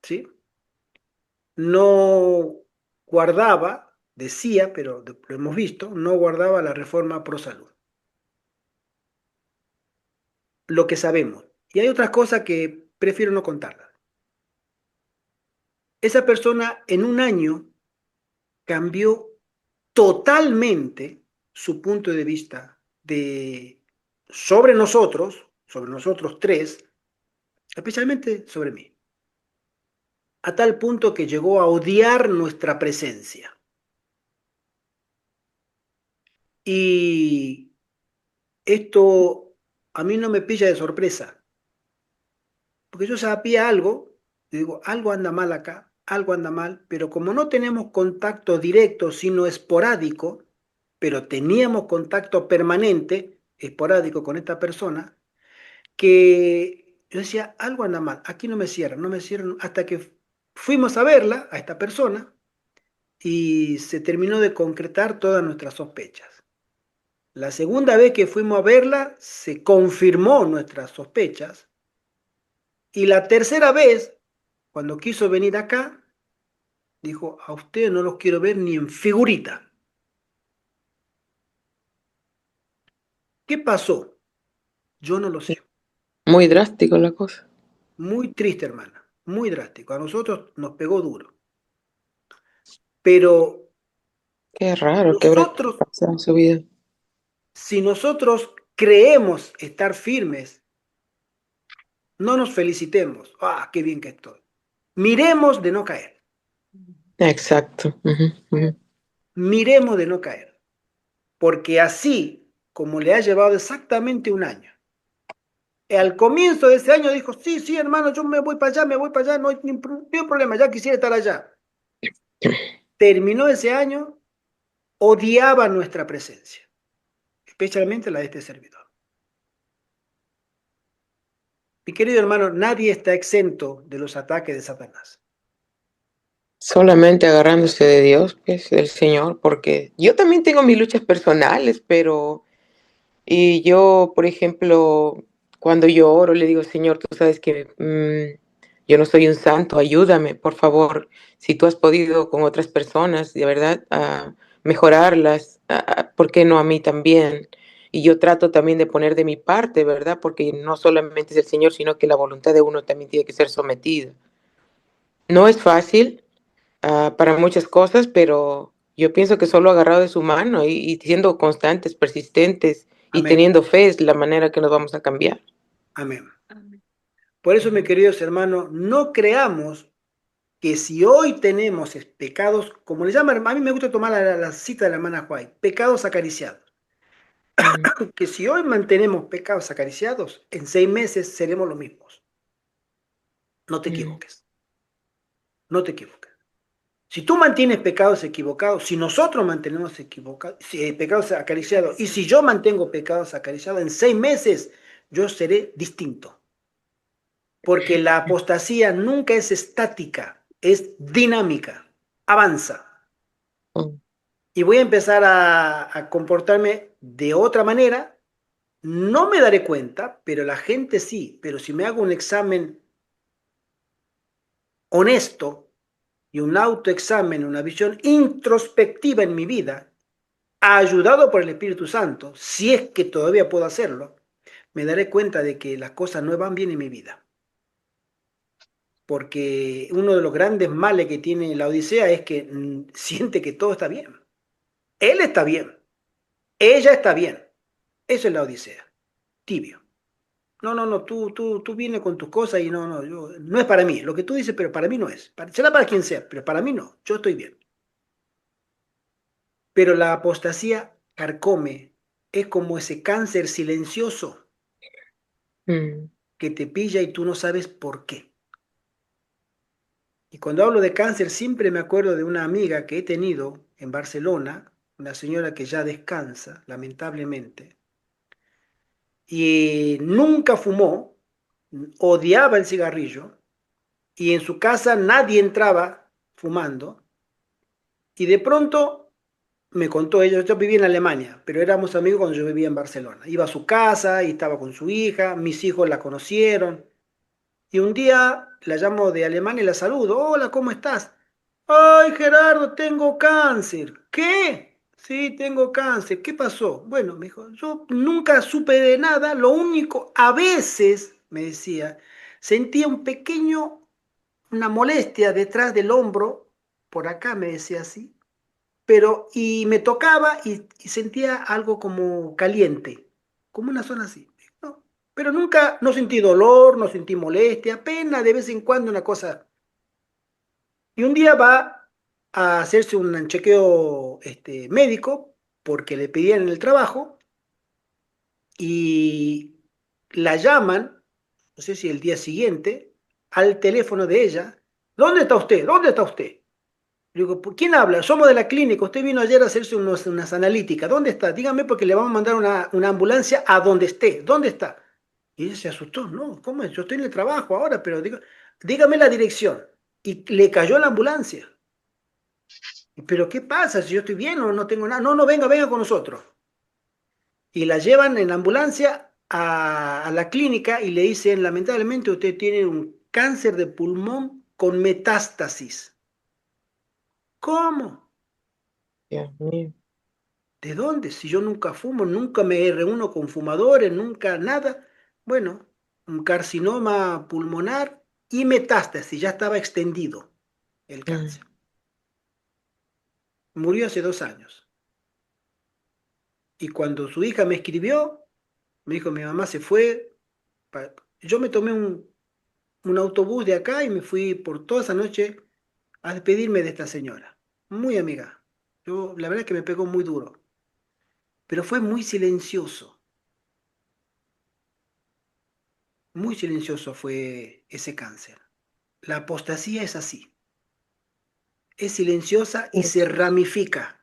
¿sí? No guardaba, decía, pero lo hemos visto, no guardaba la reforma pro salud. Lo que sabemos. Y hay otras cosas que prefiero no contarlas. Esa persona en 1 año cambió totalmente su punto de vista sobre nosotros tres, especialmente sobre mí, a tal punto que llegó a odiar nuestra presencia. Y esto a mí no me pilla de sorpresa, porque yo sabía algo, y digo, algo anda mal acá, algo anda mal, pero como no tenemos contacto directo, sino esporádico, pero teníamos contacto permanente, esporádico con esta persona, que yo decía, algo anda mal, aquí no me cierran, hasta que fuimos a verla, a esta persona, y se terminó de concretar todas nuestras sospechas. La segunda vez que fuimos a verla, se confirmó nuestras sospechas, y la tercera vez, cuando quiso venir acá, dijo, a ustedes no los quiero ver ni en figurita. ¿Qué pasó? Yo no lo sé. Muy drástico la cosa. Muy triste, hermana, muy drástico. A nosotros nos pegó duro. Pero Qué raro que habrá nosotros, pasado en su vida. si nosotros creemos estar firmes, no nos felicitemos. Ah, qué bien que estoy. Miremos de no caer. Exacto. Ujú, ujú. Miremos de no caer. Porque así como le ha llevado exactamente un año. Al comienzo de ese año dijo, sí, sí, hermano, yo me voy para allá, no hay ningún problema, ya quisiera estar allá. Terminó ese año, odiaba nuestra presencia, especialmente la de este servidor. Mi querido hermano, nadie está exento de los ataques de Satanás. Solamente agarrándose de Dios, pues, del Señor, porque yo también tengo mis luchas personales, pero, y yo, por ejemplo, cuando yo oro, le digo, Señor, tú sabes que yo no soy un santo, ayúdame, por favor. Si tú has podido con otras personas, de verdad, a mejorarlas, ¿por qué no a mí también? Y yo trato también de poner de mi parte, ¿verdad? Porque no solamente es el Señor, sino que la voluntad de uno también tiene que ser sometida. No es fácil para muchas cosas, pero yo pienso que solo agarrado de su mano y siendo constantes, persistentes y Amén, teniendo fe es la manera que nos vamos a cambiar. amén. Por eso, mis queridos hermanos, no creamos que si hoy tenemos pecados, como le llaman, a mí me gusta tomar la cita de la hermana White, pecados acariciados. Mm, Que si hoy mantenemos pecados acariciados, en 6 meses seremos los mismos. No te mm, equivoques, no te equivoques. Si tú mantienes pecados equivocados, si nosotros mantenemos pecados acariciados, y si yo mantengo pecados acariciados, en 6 meses yo seré distinto. Porque la apostasía nunca es estática, es dinámica, avanza. mm, Y voy a empezar a comportarme de otra manera. No me daré cuenta, pero la gente sí. Pero si me hago un examen honesto y un autoexamen, una visión introspectiva en mi vida, ayudado por el Espíritu Santo, si es que todavía puedo hacerlo, me daré cuenta de que las cosas no van bien en mi vida. Porque uno de los grandes males que tiene la Odisea es que siente que todo está bien. Él está bien, ella está bien. Eso es la Odisea, tibio. No, no, no, tú vienes con tus cosas y no, no, no es para mí. Lo que tú dices, pero para mí no es. Será para quien sea, pero para mí no. Yo estoy bien. Pero la apostasía carcome, es como ese cáncer silencioso mm. que te pilla y tú no sabes por qué. Y cuando hablo de cáncer, siempre me acuerdo de una amiga que he tenido en Barcelona, una señora que ya descansa, lamentablemente, y nunca fumó, odiaba el cigarrillo, y en su casa nadie entraba fumando, y de pronto me contó ella, yo vivía en Alemania, pero éramos amigos cuando yo vivía en Barcelona. Iba a su casa y estaba con su hija, mis hijos la conocieron, y un día la llamo de Alemania y la saludo. Hola, ¿cómo estás? Ay, Gerardo, tengo cáncer. ¿Qué? Sí, tengo cáncer. ¿Qué pasó? Bueno, me dijo, yo nunca supe de nada. Lo único, a veces, me decía, sentía una molestia detrás del hombro, por acá me decía así, pero, y me tocaba y sentía algo como caliente, como una zona así. ¿No? Pero nunca, no sentí dolor, no sentí molestia, apenas de vez en cuando una cosa. Y un día va a hacerse un chequeo médico porque le pedían en el trabajo y la llaman, no sé si el día siguiente, al teléfono de ella. ¿Dónde está usted? ¿Dónde está usted? Le digo, ¿quién habla? Somos de la clínica. Usted vino ayer a hacerse unas analíticas. ¿Dónde está? Dígame porque le vamos a mandar una ambulancia a donde esté. ¿Dónde está? Y ella se asustó. No, ¿cómo es? Yo estoy en el trabajo ahora, pero dígame la dirección. Y le cayó la ambulancia. ¿Pero qué pasa? Si yo estoy bien o no tengo nada. No, no, venga, venga con nosotros. Y la llevan en la ambulancia a la clínica y le dicen, lamentablemente usted tiene un cáncer de pulmón con metástasis. ¿Cómo? Dios mío. ¿De dónde? Si yo nunca fumo, nunca me reúno con fumadores, nunca nada. Bueno, un carcinoma pulmonar y metástasis, ya estaba extendido el Mm. cáncer. Murió hace 2 años. Y cuando su hija me escribió, me dijo, mi mamá se fue. Yo me tomé un autobús de acá y me fui por toda esa noche a despedirme de esta señora. Muy amiga. Yo, la verdad es que me pegó muy duro. Pero fue muy silencioso fue ese cáncer. La apostasía es así, es silenciosa y se ramifica.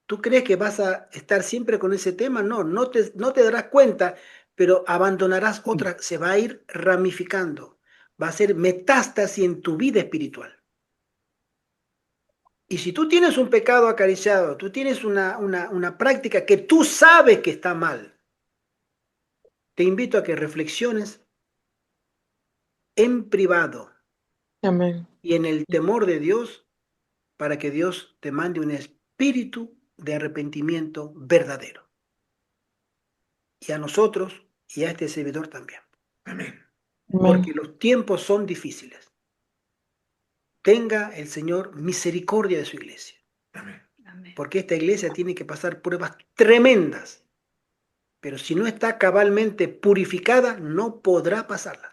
¿Tú crees que vas a estar siempre con ese tema? No, no te darás cuenta, pero abandonarás otra, se va a ir ramificando, va a ser metástasis en tu vida espiritual. Y si tú tienes un pecado acariciado, tú tienes una práctica que tú sabes que está mal, te invito a que reflexiones en privado Amén. y en el temor de Dios para que Dios te mande un espíritu de arrepentimiento verdadero. Y a nosotros y a este servidor también. Amén. Amén. Porque los tiempos son difíciles. Tenga el Señor misericordia de su iglesia. Amén. Amén. Porque esta iglesia tiene que pasar pruebas tremendas. Pero si no está cabalmente purificada, no podrá pasarla.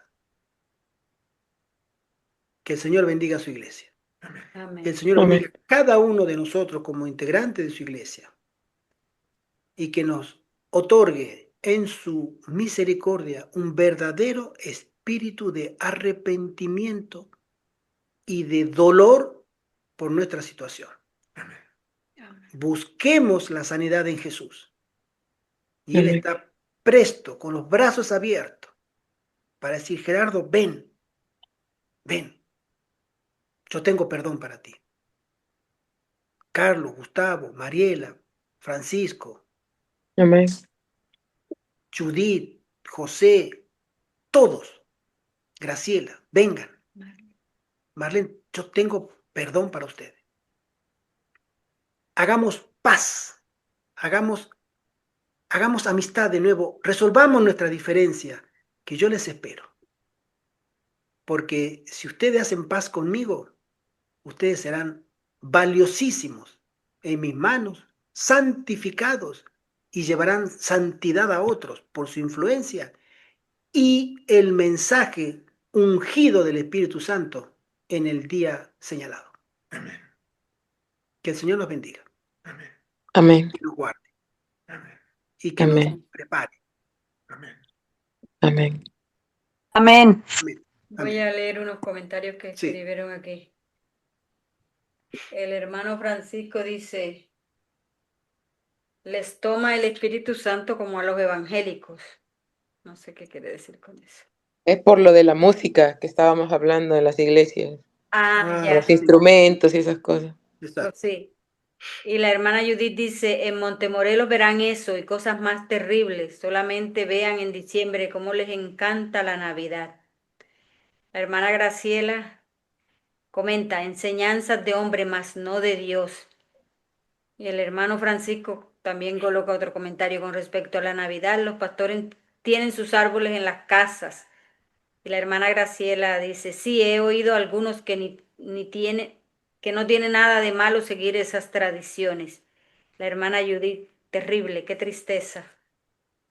Que el Señor bendiga a su iglesia. Amén. Que el Señor Amén. bendiga a cada uno de nosotros como integrantes de su iglesia. Y que nos otorgue en su misericordia un verdadero espíritu de arrepentimiento y de dolor por nuestra situación. Amén. Busquemos la sanidad en Jesús. Y Él Amén. está presto, con los brazos abiertos, para decir, Gerardo, ven, ven, yo tengo perdón para ti. Carlos, Gustavo, Mariela, Francisco, Amén. Judith, José, todos, Graciela, vengan. Marlene, yo tengo perdón para ustedes. Hagamos paz, hagamos amistad de nuevo, resolvamos nuestra diferencia, que yo les espero. Porque si ustedes hacen paz conmigo, ustedes serán valiosísimos en mis manos, santificados, y llevarán santidad a otros por su influencia y el mensaje ungido del Espíritu Santo en el día señalado. Amén. Que el Señor nos bendiga, Amén. Amén. que nos guarde Amén. y que nos Amén. prepare. Amén. Amén. Amén. Amén. Voy a leer unos comentarios que Sí. escribieron aquí. El hermano Francisco dice, les toma el Espíritu Santo como a los evangélicos. No sé qué quiere decir con eso. Es por lo de la música que estábamos hablando en las iglesias, Ah, Ya, los sí. instrumentos y esas cosas. Exacto. sí. Y la hermana Judith dice, en Montemorelos verán eso y cosas más terribles. Solamente vean en diciembre cómo les encanta la Navidad. La hermana Graciela comenta, enseñanzas de hombre, mas no de Dios. Y el hermano Francisco también coloca otro comentario con respecto a la Navidad. Los pastores tienen sus árboles en las casas. Y la hermana Graciela dice, sí, he oído a algunos que que no tiene nada de malo seguir esas tradiciones. La hermana Judith, terrible, qué tristeza.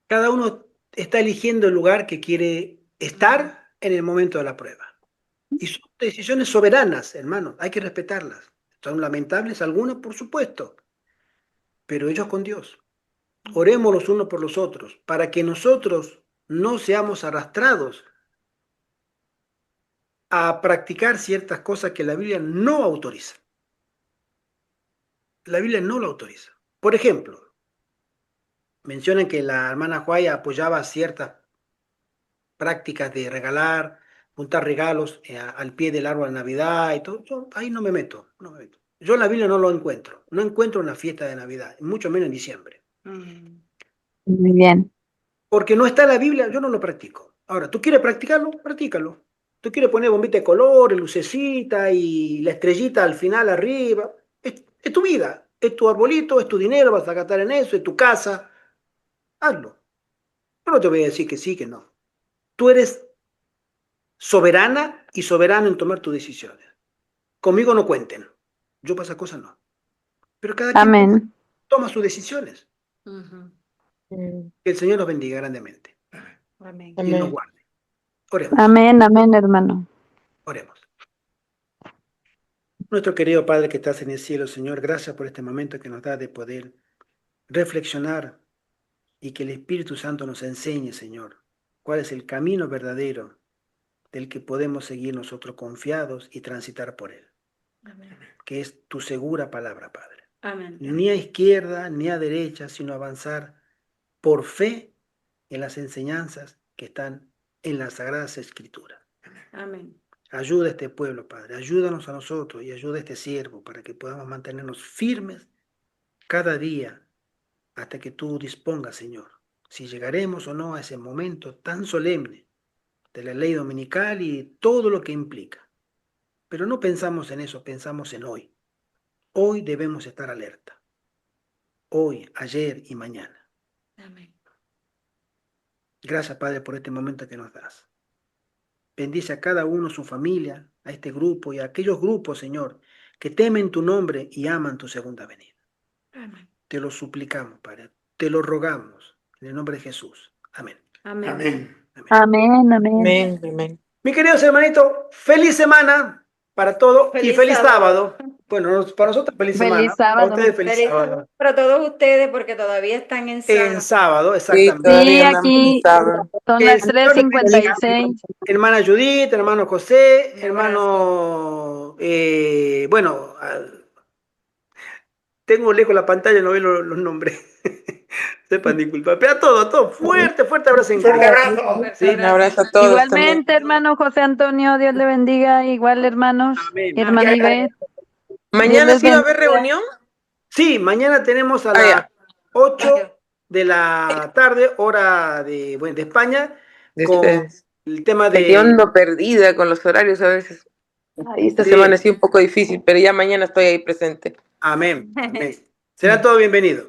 Cada uno está eligiendo el lugar que quiere estar en el momento de la prueba. Y son decisiones soberanas, hermano, hay que respetarlas. Son lamentables algunas, por supuesto, pero ellos con Dios. Oremos los unos por los otros, para que nosotros no seamos arrastrados a practicar ciertas cosas que la Biblia no autoriza. La Biblia no lo autoriza. Por ejemplo, mencionan que la hermana Juaya apoyaba ciertas prácticas de regalar, juntar regalos al pie del árbol de Navidad y todo. Yo ahí no me meto, no me meto. Yo en la Biblia no lo encuentro. No encuentro una fiesta de Navidad, mucho menos en diciembre. Muy bien. Porque no está en la Biblia, yo no lo practico. Ahora, ¿tú quieres practicarlo? Practícalo. ¿Tú quieres poner bombita de colores, lucecita y la estrellita al final arriba? Es tu vida, es tu arbolito, es tu dinero, vas a gastar en eso, es tu casa. Hazlo. Yo no te voy a decir que sí, que no. Tú eres soberana y soberano en tomar tus decisiones. Conmigo no cuenten. Yo para esas cosas no. Pero cada quien Amén. toma sus decisiones. Ujú. Que el Señor nos bendiga grandemente Amén. y nos Amén. guarde. Oremos, Amén, amén, hermano. oremos. Nuestro querido Padre que estás en el cielo, Señor, gracias por este momento que nos da de poder reflexionar y que el Espíritu Santo nos enseñe, Señor, cuál es el camino verdadero del que podemos seguir nosotros confiados y transitar por él, Amén. que es tu segura palabra, Padre. Amén. Ni a izquierda ni a derecha, sino avanzar por fe en las enseñanzas que están en las Sagradas Escrituras. Amén. Ayuda a este pueblo, Padre, ayúdanos a nosotros y ayuda a este siervo para que podamos mantenernos firmes cada día hasta que tú dispongas, Señor, si llegaremos o no a ese momento tan solemne de la ley dominical y todo lo que implica. Pero no pensamos en eso, pensamos en hoy. Hoy debemos estar alerta. Hoy, ayer y mañana. Amén. Gracias, Padre, por este momento que nos das. Bendice a cada uno, su familia, a este grupo y a aquellos grupos, Señor, que temen tu nombre y aman tu segunda venida. Amén. Te lo suplicamos, Padre. Te lo rogamos. En el nombre de Jesús. Amén. Amén. Amén. Amén, amén. Amén. Amén. Mis queridos hermanitos, feliz semana para todos y feliz sábado. Bueno, para nosotros feliz semana. Feliz Para sábado. ustedes feliz Feliz sábado. sábado para todos ustedes porque todavía están en En sábado. sábado, Sí, exactamente. todavía Sí, andamos aquí en sábado. son El las Señor nos bendiga. 3:56. Hermana Judith, hermano José, Un hermano, bueno, tengo lejos la pantalla, no veo los nombres. Sepan disculpar. Pero a todos, fuerte abrazo en Fuerte casa. abrazo. Fuerte Sí. Un abrazo a todos también. Igualmente, hermano José Antonio, Dios le bendiga. Igual, hermanos. Amén. Hermana Ivette. ¿Mañana les sí va a haber bendiga. reunión? Sí, mañana tenemos a Ah, las ya. 8 de la tarde, hora de, bueno, de España, De con ustedes. el tema Que de... yo ando perdida con los horarios a veces. Ay, esta Sí. semana sí un poco difícil, pero ya mañana estoy ahí presente. Amén. Amén. Será todo bienvenido.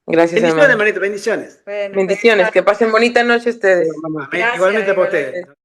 Gracias, Bendiciones, hermano. hermanito, bendiciones. Bueno, Bendiciones, que pasen bonita noche ustedes. Amén. Gracias, Igualmente para igualmente. ustedes.